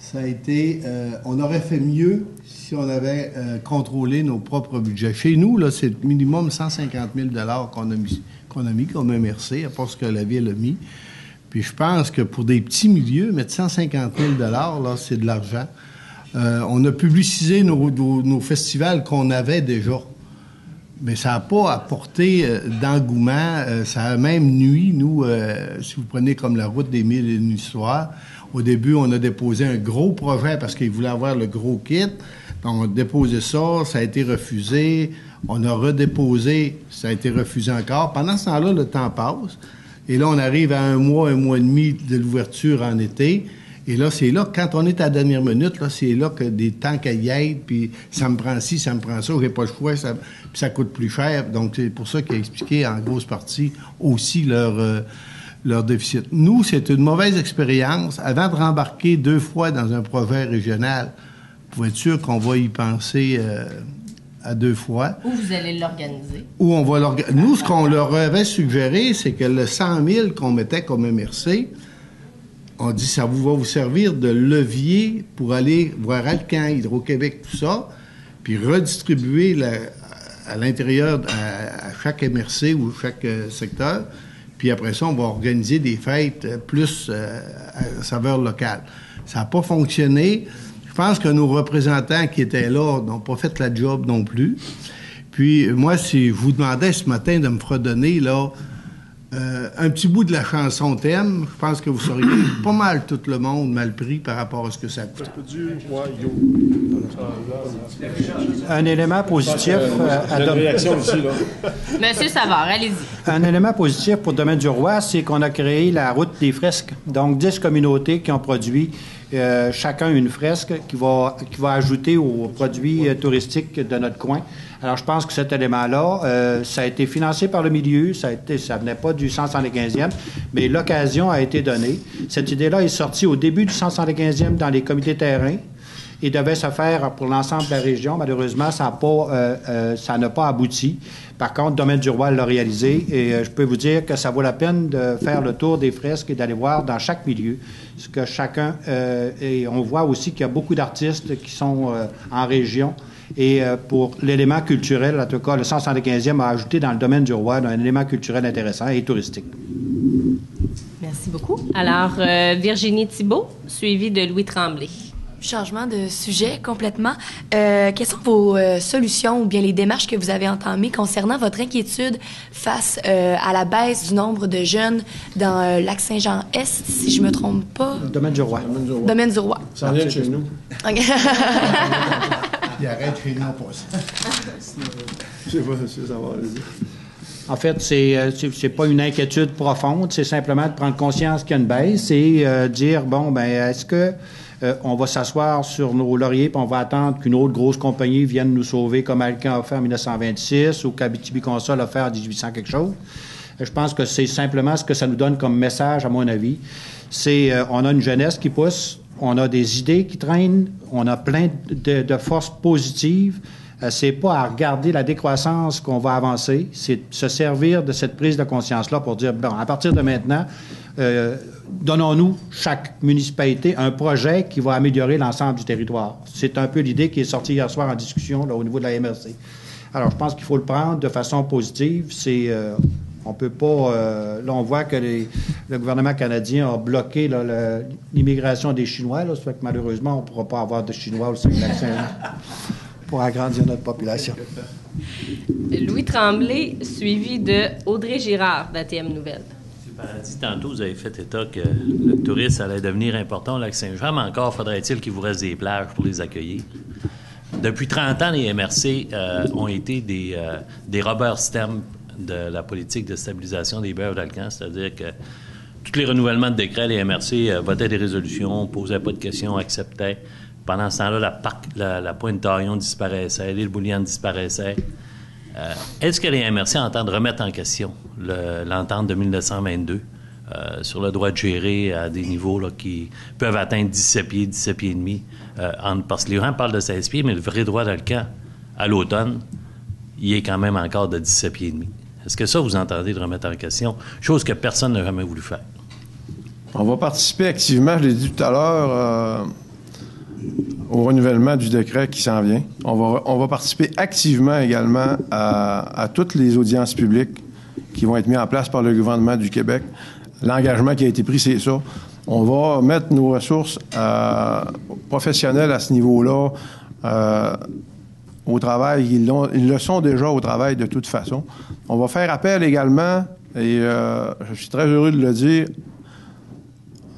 Ça a été... on aurait fait mieux si on avait contrôlé nos propres budgets. Chez nous, là, c'est minimum 150 000 qu'on a mis comme MRC, à part ce que la Ville a mis. Puis je pense que pour des petits milieux, mettre 150 000 là, c'est de l'argent. On a publicisé nos festivals qu'on avait déjà. Mais ça n'a pas apporté d'engouement. Ça a même nuit, nous, si vous prenez comme la route des 1001 histoires. Au début, on a déposé un gros projet parce qu'ils voulaient avoir le gros kit. Donc, on a déposé ça, ça a été refusé. On a redéposé, ça a été refusé encore. Pendant ce temps-là, le temps passe. Et là, on arrive à un mois et demi de l'ouverture en été. Et là, c'est là, quand on est à la dernière minute, là, c'est là que des temps qu'elles y aident, puis ça me prend ci, ça me prend ça, j'ai pas le choix, puis ça coûte plus cher. Donc, c'est pour ça qu'il a expliqué en grosse partie aussi leur déficit. Nous, c'est une mauvaise expérience. Avant de rembarquer 2 fois dans un projet régional, pour être sûr qu'on va y penser à 2 fois. Où vous allez l'organiser? Où on va l'organiser. Nous, ce qu'on leur avait suggéré, c'est que le 100 000 qu'on mettait comme MRC, on dit ça va vous servir de levier pour aller voir Alcan, Hydro-Québec, tout ça, puis redistribuer à l'intérieur, à chaque MRC ou chaque secteur. Puis après ça, on va organiser des fêtes plus à saveur locale. Ça n'a pas fonctionné. Je pense que nos représentants qui étaient là n'ont pas fait la job non plus. Puis moi, si je vous demandais ce matin de me fredonner, là, un petit bout de la chanson thème, je pense que vous seriez pas mal tout le monde mal pris par rapport à ce que ça coûte. Un élément positif Monsieur Savard, allez-y. Un élément positif pour le domaine du Roi, c'est qu'on a créé la route des fresques. Donc, 10 communautés qui ont produit chacun une fresque qui va ajouter aux produits touristiques de notre coin. Alors, je pense que cet élément-là, ça a été financé par le milieu, ça venait pas du 175e, mais l'occasion a été donnée. Cette idée-là est sortie au début du 175e dans les comités terrain et devait se faire pour l'ensemble de la région. Malheureusement, ça n'a pas abouti. Par contre, Domaine du Roi l'a réalisé et je peux vous dire que ça vaut la peine de faire le tour des fresques et d'aller voir dans chaque milieu ce que chacun... et on voit aussi qu'il y a beaucoup d'artistes qui sont en région. Et pour l'élément culturel, en tout cas, le 175e a ajouté dans le Domaine du Roi un élément culturel intéressant et touristique. Merci beaucoup. Alors, Virginie Thibault, suivie de Louis Tremblay. Changement de sujet complètement. Quelles sont vos solutions ou bien les démarches que vous avez entamées concernant votre inquiétude face à la baisse du nombre de jeunes dans Lac-Saint-Jean-Est, si je me trompe pas? Domaine du Roi. Domaine du Roi. Ça vient de chez nous. Okay. Il arrête chez nous pour ça. Je sais pas si ça va, allez-y. En fait, c'est pas une inquiétude profonde, c'est simplement de prendre conscience qu'il y a une baisse et dire, bon, ben est-ce que on va s'asseoir sur nos lauriers puis on va attendre qu'une autre grosse compagnie vienne nous sauver comme Alcan a fait en 1926 ou qu'Abitibi-Consol a fait en 1800 quelque chose? Je pense que c'est simplement ce que ça nous donne comme message, à mon avis. C'est, on a une jeunesse qui pousse, on a des idées qui traînent, on a plein de forces positives. C'est pas à regarder la décroissance qu'on va avancer, c'est se servir de cette prise de conscience-là pour dire, bon, à partir de maintenant, donnons-nous, chaque municipalité, un projet qui va améliorer l'ensemble du territoire. C'est un peu l'idée qui est sortie hier soir en discussion là, au niveau de la MRC. Alors, je pense qu'il faut le prendre de façon positive. On peut pas... là, on voit que le gouvernement canadien a bloqué là, l'immigration des Chinois. Là, ça fait que malheureusement, on ne pourra pas avoir de Chinois au Saguenay-Lac-Saint-Jean pour agrandir notre population. Louis Tremblay, suivi de Audrey Girard, d'ATM Nouvelles. M. Paradis, tantôt, vous avez fait état que le tourisme allait devenir important au Lac-Saint-Jean, mais encore faudrait-il qu'il vous reste des plages pour les accueillir. Depuis 30 ans, les MRC ont été des rubber stamps de la politique de stabilisation des bœufs d'Alcan, c'est-à-dire que tous les renouvellements de décrets, les MRC votaient des résolutions, posaient pas de questions, acceptaient. Pendant ce temps-là, la Pointe-Taillon disparaissait, l'île Bouliane disparaissait. Est-ce que les MRC entendent remettre en question l'entente de 1922 sur le droit de gérer à des niveaux là, qui peuvent atteindre 17 pieds et demi? Parce que les gens parlent de 16 pieds, mais le vrai droit d'Alcan, à l'automne, il est quand même encore de 17 pieds et demi. Est-ce que ça, vous entendez de remettre en question? Chose que personne n'a jamais voulu faire. On va participer activement, je l'ai dit tout à l'heure, au renouvellement du décret qui s'en vient. On va participer activement également à toutes les audiences publiques qui vont être mises en place par le gouvernement du Québec. L'engagement qui a été pris, c'est ça. On va mettre nos ressources professionnelles à ce niveau-là au travail. Ils le sont déjà au travail de toute façon. On va faire appel également, et je suis très heureux de le dire,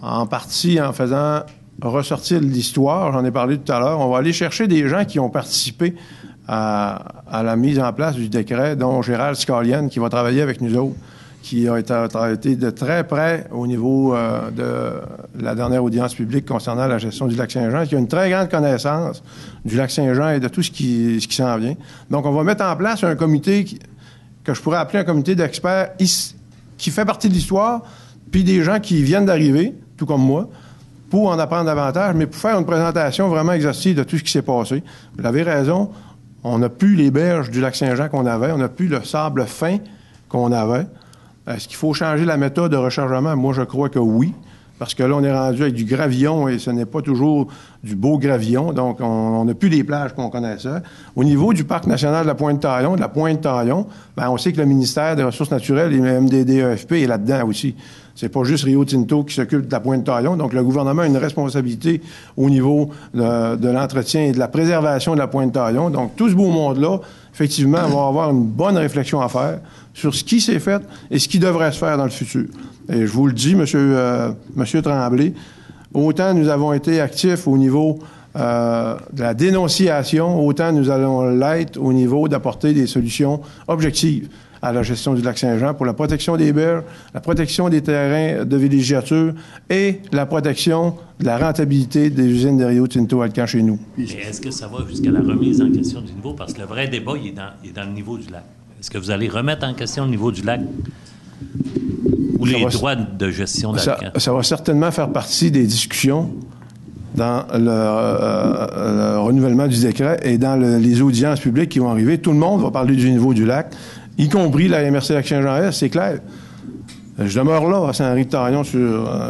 en partie en faisant ressortir l'histoire, j'en ai parlé tout à l'heure, on va aller chercher des gens qui ont participé à la mise en place du décret, dont Gérald Scalian, qui va travailler avec nous autres, qui a été de très près au niveau de la dernière audience publique concernant la gestion du lac Saint-Jean, qui a une très grande connaissance du lac Saint-Jean et de tout ce qui s'en vient. Donc, on va mettre en place un comité que je pourrais appeler un comité d'experts qui fait partie de l'histoire, puis des gens qui viennent d'arriver, tout comme moi, pour en apprendre davantage, mais pour faire une présentation vraiment exhaustive de tout ce qui s'est passé. Vous avez raison, on n'a plus les berges du lac Saint-Jean qu'on avait, on n'a plus le sable fin qu'on avait. Est-ce qu'il faut changer la méthode de rechargement? Moi, je crois que oui, parce que là, on est rendu avec du gravillon et ce n'est pas toujours du beau gravillon, donc on n'a plus les plages qu'on connaissait. Au niveau du Parc national de la Pointe-Taillon, ben, on sait que le ministère des Ressources naturelles et le MDDEFP est là-dedans aussi. C'est pas juste Rio Tinto qui s'occupe de la Pointe-Taillon, donc le gouvernement a une responsabilité au niveau de l'entretien et de la préservation de la Pointe-Taillon. Donc, tout ce beau monde-là, effectivement, va avoir une bonne réflexion à faire sur ce qui s'est fait et ce qui devrait se faire dans le futur. Et je vous le dis, Monsieur Tremblay, autant nous avons été actifs au niveau de la dénonciation, autant nous allons l'être au niveau d'apporter des solutions objectives à la gestion du lac Saint-Jean pour la protection des berges, la protection des terrains de villégiature et la protection de la rentabilité des usines de Rio Tinto Alcan chez nous. Mais est-ce que ça va jusqu'à la remise en question du niveau? Parce que le vrai débat, il est dans le niveau du lac. Est-ce que vous allez remettre en question le niveau du lac ou les droits de gestion d'Alcan? Ça va certainement faire partie des discussions dans le renouvellement du décret et dans les audiences publiques qui vont arriver. Tout le monde va parler du niveau du lac, y compris la MRC Lac-Saint-Jean-Est, c'est clair. Je demeure là, à Saint-Henri-de-Taillon,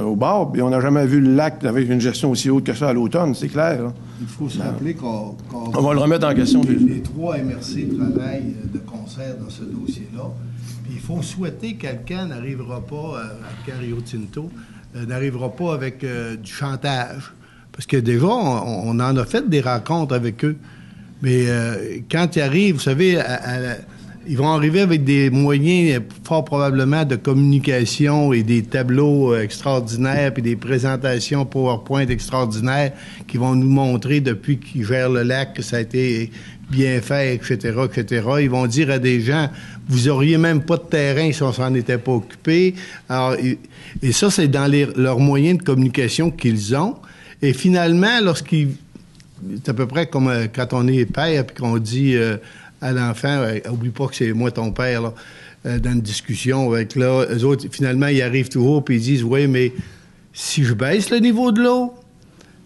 au bord, et on n'a jamais vu le lac avec une gestion aussi haute que ça à l'automne, c'est clair. Là. Il faut se rappeler qu'on va le remettre en question. Les trois MRC travaillent de concert dans ce dossier-là. Puis il faut souhaiter qu'Alcan n'arrivera pas, Alcan Rio Tinto, n'arrivera pas avec du chantage. Parce que déjà, on en a fait des rencontres avec eux. Mais quand ils arrivent, vous savez, ils vont arriver avec des moyens fort probablement de communication et des tableaux extraordinaires puis des présentations PowerPoint extraordinaires qui vont nous montrer depuis qu'ils gèrent le lac que ça a été bien fait, etc., etc. Ils vont dire à des gens, vous auriez même pas de terrain si on s'en était pas occupé. Alors, et ça, c'est dans leurs moyens de communication qu'ils ont. Et finalement, c'est à peu près comme quand on est père puis qu'on dit à l'enfant, oublie pas que c'est moi ton père, là, dans une discussion avec là, eux autres, finalement, ils arrivent tout haut puis ils disent, oui, mais si je baisse le niveau de l'eau,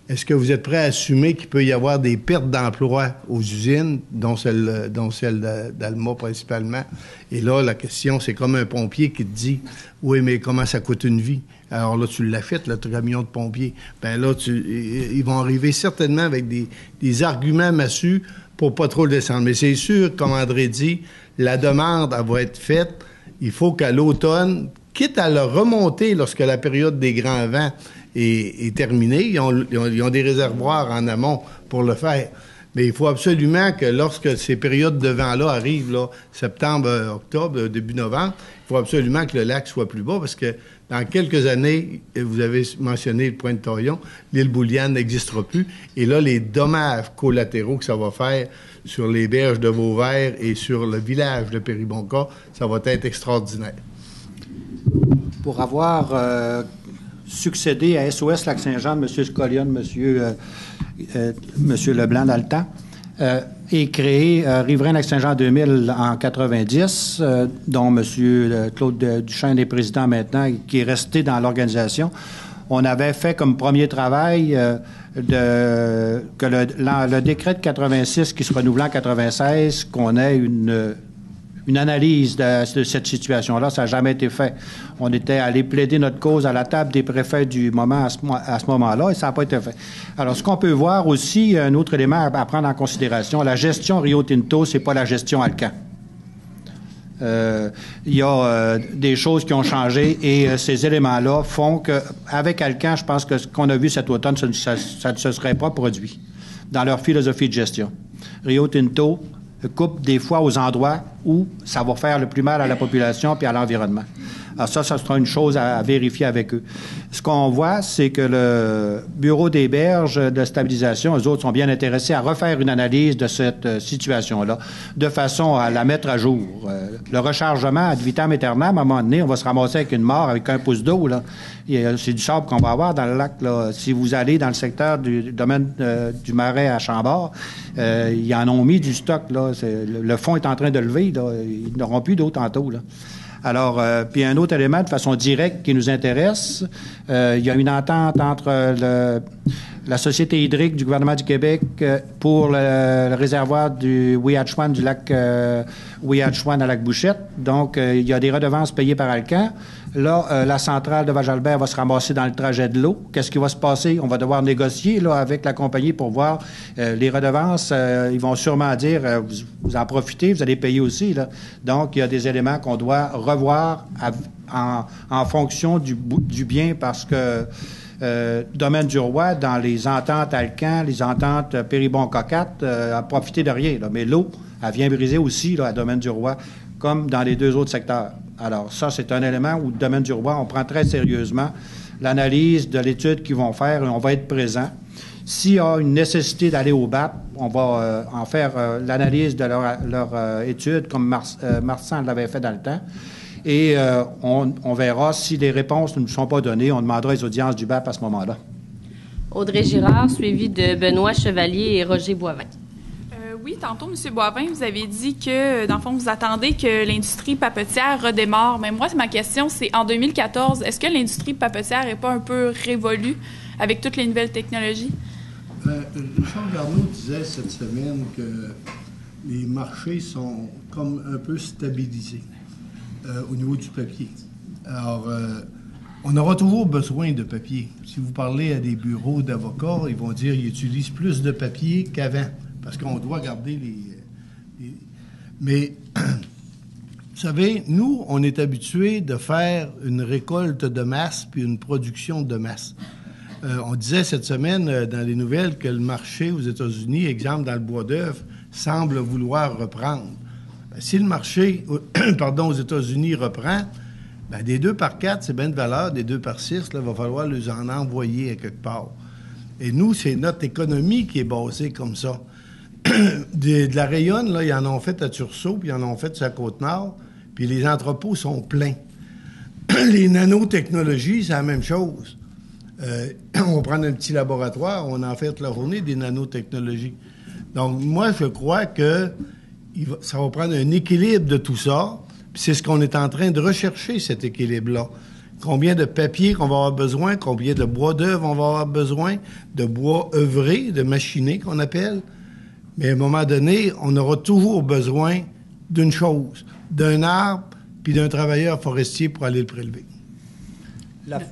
est-ce que vous êtes prêt à assumer qu'il peut y avoir des pertes d'emploi aux usines, dont celle d'Alma principalement? Et là, la question, c'est comme un pompier qui te dit, oui, mais comment ça coûte une vie? Alors là, tu l'achètes, le camion de pompiers. Ben là, ils vont arriver certainement avec des arguments massus pour pas trop le descendre. Mais c'est sûr, comme André dit, la demande, elle va être faite. Il faut qu'à l'automne, quitte à le remonter lorsque la période des grands vents est terminée, ils ont des réservoirs en amont pour le faire. Mais il faut absolument que lorsque ces périodes de vent-là arrivent, là, septembre, octobre, début novembre, il faut absolument que le lac soit plus bas parce que dans quelques années, vous avez mentionné le Pointe-Taillon, l'île Bouliane n'existera plus. Et là, les dommages collatéraux que ça va faire sur les berges de Vauvert et sur le village de Péribonka, ça va être extraordinaire. Pour avoir succédé à SOS Lac-Saint-Jean, M. Scalian, M. Leblanc dans le temps, et créé Riverain Lac-Saint-Jean 2000 en 90, dont M. Claude Duchesne est président maintenant, qui est resté dans l'organisation. On avait fait comme premier travail que le décret de 86 qui se renouvelle en 96, qu'on ait une analyse de cette situation-là. Ça n'a jamais été fait. On était allé plaider notre cause à la table des préfets du moment à ce moment-là et ça n'a pas été fait. Alors, ce qu'on peut voir aussi, un autre élément à prendre en considération, la gestion Rio Tinto, c'est pas la gestion Alcan. Il y a des choses qui ont changé et ces éléments-là font qu'avec Alcan, je pense que ce qu'on a vu cet automne, ça ne se serait pas produit dans leur philosophie de gestion. Rio Tinto coupe des fois aux endroits où ça va faire le plus mal à la population puis à l'environnement. Alors ça sera une chose à vérifier avec eux. Ce qu'on voit, c'est que le Bureau des berges de stabilisation, eux autres sont bien intéressés à refaire une analyse de cette situation-là, de façon à la mettre à jour. Le rechargement ad vitam aeternam, à un moment donné, on va se ramasser avec une mort, avec 1 pouce d'eau, là. C'est du sable qu'on va avoir dans le lac, là. Si vous allez dans le secteur du domaine du Marais à Chambord, ils en ont mis du stock, là. Le fond est en train de lever, là. Ils n'auront plus d'eau tantôt, là. Alors, puis un autre élément de façon directe qui nous intéresse, il y a une entente entre la Société hydrique du gouvernement du Québec pour le réservoir du Ouiachiouane, du lac Ouiachiouane à Lac-Bouchette. Donc, il y a des redevances payées par Alcan. Là, la centrale de Val-Jalbert va se ramasser dans le trajet de l'eau. Qu'est-ce qui va se passer? On va devoir négocier là, avec la compagnie pour voir les redevances. Ils vont sûrement dire, vous en profitez, vous allez payer aussi. Là. Donc, il y a des éléments qu'on doit revoir en fonction du bien parce que Domaine du Roi, dans les ententes Alcan, les ententes Péribon-Cocatte, a profité de rien. Là. Mais l'eau, elle vient briser aussi là, à Domaine du Roi, comme dans les 2 autres secteurs. Alors, ça, c'est un élément où le Domaine du Roi, on prend très sérieusement l'analyse de l'étude qu'ils vont faire et on va être présent. S'il y a une nécessité d'aller au BAP, on va en faire l'analyse de leur étude, comme Marsan l'avait fait dans le temps. Et on verra si les réponses ne nous sont pas données. On demandera les audiences du BAP à ce moment-là. Audrey Girard, suivie de Benoît Chevalier et Roger Boivin. Oui, tantôt, M. Boivin, vous avez dit que, dans le fond, vous attendez que l'industrie papetière redémarre. Mais moi, ma question, c'est en 2014, est-ce que l'industrie papetière n'est pas un peu révolue avec toutes les nouvelles technologies? Richard Garneau disait cette semaine que les marchés sont comme un peu stabilisés au niveau du papier. Alors, on aura toujours besoin de papier. Si vous parlez à des bureaux d'avocats, ils vont dire qu'ils utilisent plus de papier qu'avant. Parce qu'on doit garder les... Mais, vous savez, nous, on est habitués de faire une récolte de masse puis une production de masse. On disait cette semaine dans les nouvelles que le marché aux États-Unis, exemple dans le bois d'œuf, semble vouloir reprendre. Ben, si le marché aux États-Unis reprend, ben, des 2 par 4, c'est bien de valeur, des 2 par 6, il va falloir les en envoyer à quelque part. Et nous, c'est notre économie qui est basée comme ça. De la rayonne, là, ils en ont fait à Tursault, puis ils en ont fait sur la Côte-Nord, puis les entrepôts sont pleins. Les nanotechnologies, c'est la même chose. On va prendre un petit laboratoire, on en fait toute la journée des nanotechnologies. Donc, moi, je crois que ça va prendre un équilibre de tout ça, puis c'est ce qu'on est en train de rechercher, cet équilibre-là. Combien de papier qu'on va avoir besoin, combien de bois d'œuvre on va avoir besoin, de bois œuvré, de machiné qu'on appelle. Mais à un moment donné, on aura toujours besoin d'une chose, d'un arbre puis d'un travailleur forestier pour aller le prélever.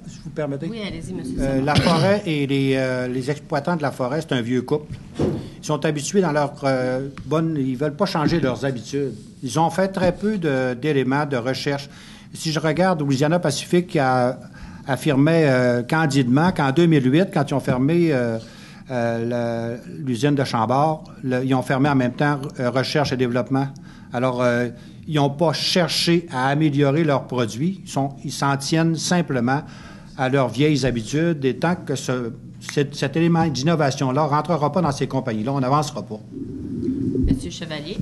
Si vous permettez? Oui, allez-y, monsieur. La forêt et les exploitants de la forêt, c'est un vieux couple. Ils sont habitués dans leur ils ne veulent pas changer leurs habitudes. Ils ont fait très peu d'éléments de recherche. Si je regarde Louisiana Pacifique qui affirmait candidement qu'en 2008, quand ils ont fermé l'usine de Chambord, ils ont fermé en même temps recherche et développement. Alors, ils n'ont pas cherché à améliorer leurs produits. Ils s'en tiennent simplement à leurs vieilles habitudes. Et tant que cet élément d'innovation-là ne rentrera pas dans ces compagnies-là, on n'avancera pas. Monsieur Chevalier.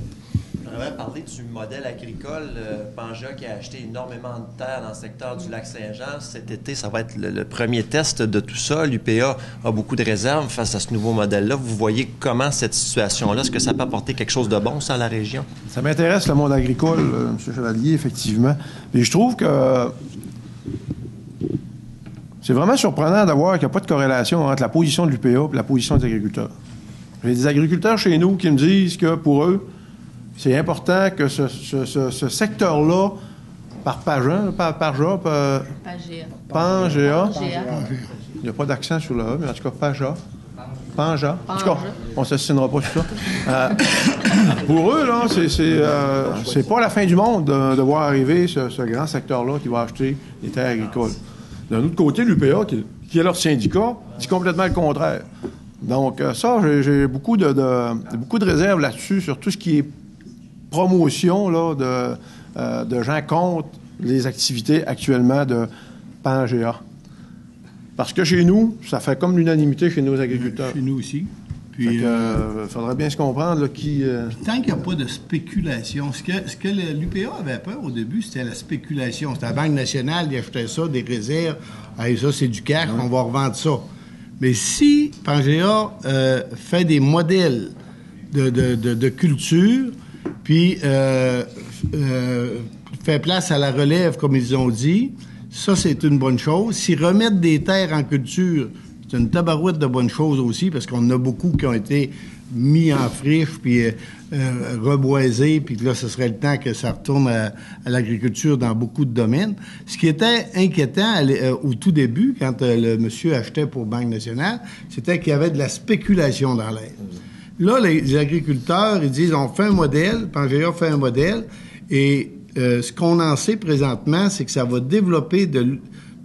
J'aimerais parler du modèle agricole. Panga qui a acheté énormément de terre dans le secteur du Lac-Saint-Jean. Cet été, ça va être le premier test de tout ça. L'UPA a beaucoup de réserves face à ce nouveau modèle-là. Vous voyez comment cette situation-là, est-ce que ça peut apporter quelque chose de bon, ça, à la région? Ça m'intéresse, le monde agricole, M. Chevalier, effectivement. Mais je trouve que c'est vraiment surprenant d'avoir qu'il n'y a pas de corrélation entre la position de l'UPA et la position des agriculteurs. J'ai des agriculteurs chez nous qui me disent que pour eux, c'est important que ce secteur-là, par Pangea, il n'y a pas d'accent sur le A, mais en tout cas, Pangea. En tout cas, on ne s'assinera pas sur ça. Pour eux, là, c'est pas la fin du monde de voir arriver ce grand secteur-là qui va acheter des terres agricoles. D'un autre côté, l'UPA, qui est leur syndicat, dit complètement le contraire. Donc, ça, j'ai beaucoup de réserves là-dessus, sur tout ce qui est promotion là, de gens contre les activités actuellement de Pangea. Parce que chez nous, ça fait comme l'unanimité chez nos agriculteurs. Chez nous aussi. Puis, il faudrait bien se comprendre là, qui... Tant qu'il n'y a pas de spéculation, ce que l'UPA avait peur au début, c'était la spéculation. C'était la Banque nationale, ils achetaient ça, des réserves. Hey, ça, c'est du cash, on va revendre ça. Mais si Pangea fait des modèles de culture, puis fait place à la relève, comme ils ont dit, ça, c'est une bonne chose. S'ils remettent des terres en culture, c'est une tabarouette de bonnes choses aussi, parce qu'on en a beaucoup qui ont été mis en friche, puis reboisés, puis là, ce serait le temps que ça retourne à l'agriculture dans beaucoup de domaines. Ce qui était inquiétant au tout début, quand le monsieur achetait pour Banque nationale, c'était qu'il y avait de la spéculation dans l'air. Là, les agriculteurs, ils disent, on fait un modèle, Pangea fait un modèle, et ce qu'on en sait présentement, c'est que ça va développer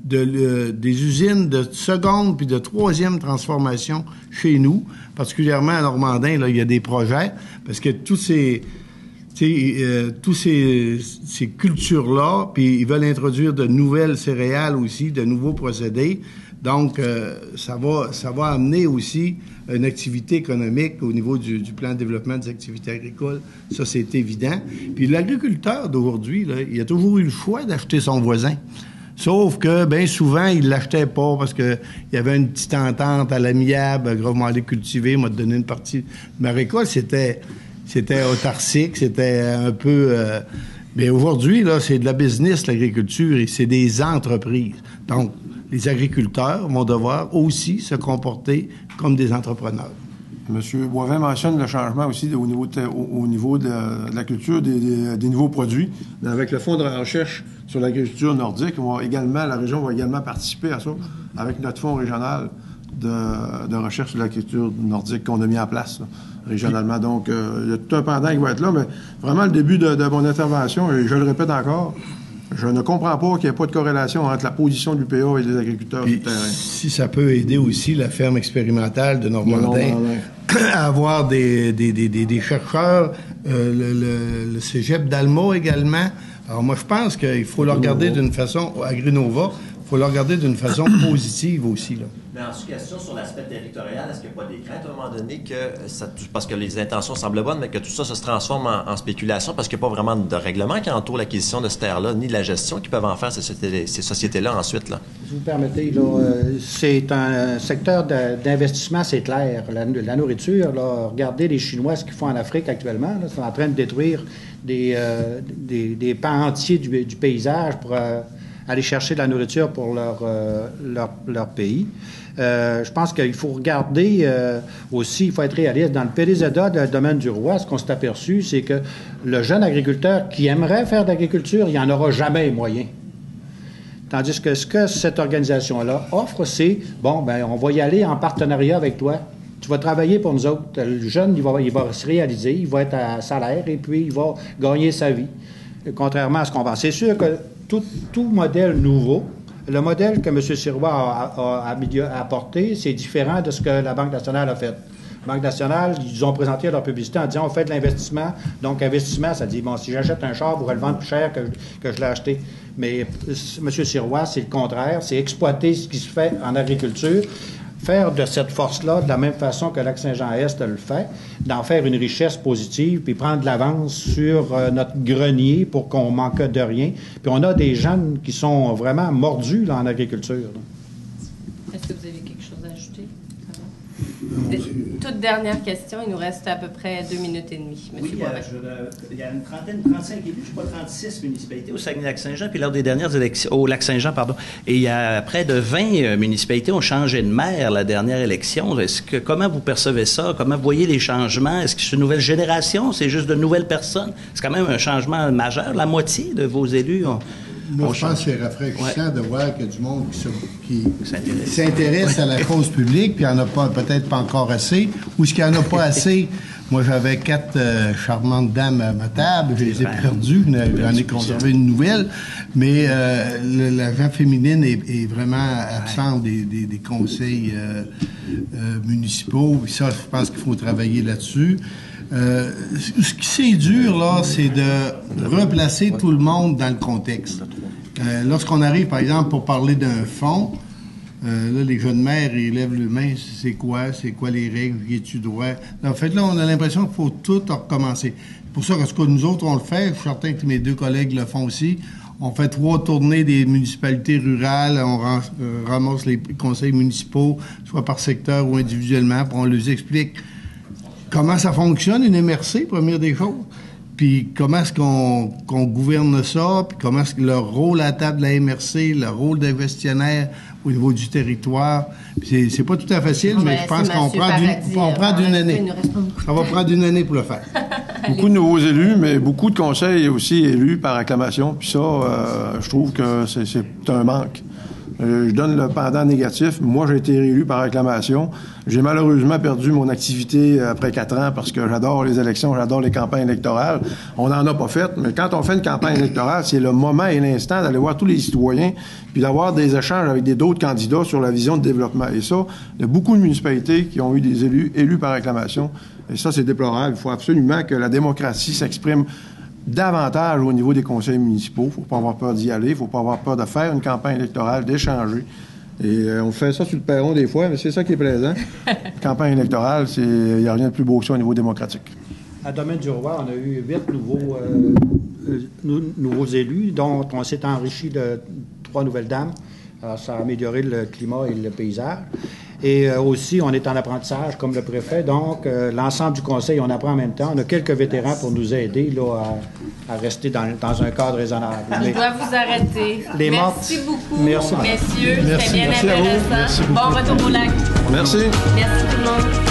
des usines de seconde puis de troisième transformation chez nous, particulièrement à Normandin, là, il y a des projets, parce que tous ces cultures-là, puis ils veulent introduire de nouvelles céréales aussi, de nouveaux procédés. Donc, ça va amener aussi une activité économique au niveau du plan de développement des activités agricoles. Ça, c'est évident. Puis l'agriculteur d'aujourd'hui, là, il a toujours eu le choix d'acheter son voisin. Sauf que, bien souvent, il ne l'achetait pas parce qu'il y avait une petite entente à l'amiable, gravement aller cultiver, m'a donné une partie de ma récolte. C'était autarcique, c'était un peu... mais aujourd'hui, là, c'est de la business, l'agriculture, et c'est des entreprises. Donc, les agriculteurs vont devoir aussi se comporter comme des entrepreneurs. M. Boivin mentionne le changement aussi au niveau de la culture des nouveaux produits. Avec le Fonds de recherche sur l'agriculture nordique, la région va également participer à ça avec notre fonds régional de recherche sur l'agriculture nordique qu'on a mis en place là, régionalement. Donc, il y a tout un pendant qui va être là, mais vraiment le début de mon intervention, et je le répète encore, je ne comprends pas qu'il n'y ait pas de corrélation entre la position de l'UPA et des agriculteurs sur le terrain. Si ça peut aider aussi la ferme expérimentale de Normandin à avoir des chercheurs, le cégep d'Alma également. Alors moi, je pense qu'il faut le regarder d'une façon, Agrinova, il faut le regarder d'une façon positive aussi, là. Mais en question sur l'aspect territorial, est-ce qu'il n'y a pas des craintes à un moment donné que parce que les intentions semblent bonnes, mais que tout ça se transforme en spéculation parce qu'il n'y a pas vraiment de règlement qui entoure l'acquisition de cette terre-là, ni de la gestion qu'ils peuvent en faire ces sociétés-là ensuite, là? Si vous permettez, là, c'est un secteur d'investissement, c'est clair. La nourriture, là, regardez les Chinois, ce qu'ils font en Afrique actuellement, là, sont en train de détruire des pans entiers du paysage pour aller chercher de la nourriture pour leur pays. Je pense qu'il faut regarder aussi, il faut être réaliste. Dans le PDZA, dans le domaine du roi, ce qu'on s'est aperçu, c'est que le jeune agriculteur qui aimerait faire de l'agriculture, il n'en aura jamais les moyens. Tandis que ce que cette organisation-là offre, c'est, bon, ben on va y aller en partenariat avec toi. Tu vas travailler pour nous autres. Le jeune, il va se réaliser, il va être à salaire et puis il va gagner sa vie. Contrairement à ce qu'on pense. C'est sûr que tout modèle nouveau, le modèle que M. Sirois a apporté, c'est différent de ce que la Banque nationale a fait. La Banque nationale, ils ont présenté leur publicité en disant on fait de l'investissement. Donc, investissement, ça dit bon, si j'achète un char, vous pourrez le vendre plus cher que je l'ai acheté. Mais M. Sirois, c'est le contraire. C'est exploiter ce qui se fait en agriculture, faire de cette force-là de la même façon que Lac-Saint-Jean-Est le fait, d'en faire une richesse positive, puis prendre de l'avance sur notre grenier pour qu'on manque de rien. Puis on a des jeunes qui sont vraiment mordus là, en agriculture. Est-ce que vous avez quelque chose à ajouter? Toute dernière question, il nous reste à peu près 2 minutes et demie. Monsieur Boivin. Il y a une trentaine, 35 élus, je crois 36 municipalités au Saguenay-Lac-Saint-Jean, puis lors des dernières élections, au Lac-Saint-Jean, pardon, et il y a près de 20 municipalités ont changé de maire la dernière élection. Comment vous percevez ça? Comment vous voyez les changements? Est-ce que c'est une nouvelle génération? C'est juste de nouvelles personnes? C'est quand même un changement majeur. La moitié de vos élus ont... Moi, je pense que c'est rafraîchissant de voir qu'il y a du monde qui s'intéresse à la cause publique, puis il n'y en a pas, peut-être pas encore assez, ou ce qu'il n'y en a pas assez. Moi, j'avais 4 charmantes dames à ma table, je les ai perdues, j'en ai conservé une nouvelle, mais la gent féminine est vraiment absente des conseils municipaux, puis ça, je pense qu'il faut travailler là-dessus. Ce qui c'est dur, là, c'est de replacer tout le monde dans le contexte. Lorsqu'on arrive, par exemple, pour parler d'un fonds, là, les jeunes maires, ils lèvent les mains, c'est quoi les règles, y es-tu droit? En fait, là, on a l'impression qu'il faut tout recommencer. C'est pour ça que ce que nous autres, on le fait, je suis certain que mes 2 collègues le font aussi. On fait 3 tournées des municipalités rurales, on ramasse les conseils municipaux, soit par secteur ou individuellement, puis on leur explique comment ça fonctionne, une MRC, première des choses, puis comment est-ce qu'on gouverne ça, puis comment est-ce que le rôle à la table de la MRC, le rôle des gestionnaires au niveau du territoire. Puis c'est pas tout à fait facile, mais je pense qu'on prend d'une année. Ça va prendre une année pour le faire. Beaucoup de nouveaux élus, mais beaucoup de conseils aussi élus par acclamation. Puis ça, je trouve que c'est un manque. Je donne le pendant négatif. Moi, j'ai été réélu par acclamation. J'ai malheureusement perdu mon activité après 4 ans parce que j'adore les élections, j'adore les campagnes électorales. On n'en a pas fait, mais quand on fait une campagne électorale, c'est le moment et l'instant d'aller voir tous les citoyens puis d'avoir des échanges avec d'autres candidats sur la vision de développement. Et ça, il y a beaucoup de municipalités qui ont eu des élus par acclamation. Et ça, c'est déplorable. Il faut absolument que la démocratie s'exprime davantage au niveau des conseils municipaux. Il ne faut pas avoir peur d'y aller, il ne faut pas avoir peur de faire une campagne électorale, d'échanger. Et on fait ça sur le perron des fois, mais c'est ça qui est plaisant. Campagne électorale, il n'y a rien de plus beau que ça au niveau démocratique. À Domaine du Roi, on a eu 8 nouveaux élus, dont on s'est enrichi de 3 nouvelles dames. Alors, ça a amélioré le climat et le paysage. Et aussi, on est en apprentissage, comme le préfet. Donc, l'ensemble du conseil, on apprend en même temps. On a quelques vétérans pour nous aider là, à rester dans un cadre raisonnable. Je dois vous arrêter. Merci beaucoup, merci, messieurs. C'était bien Merci intéressant. Bon retour au lac. Merci. Merci tout le monde.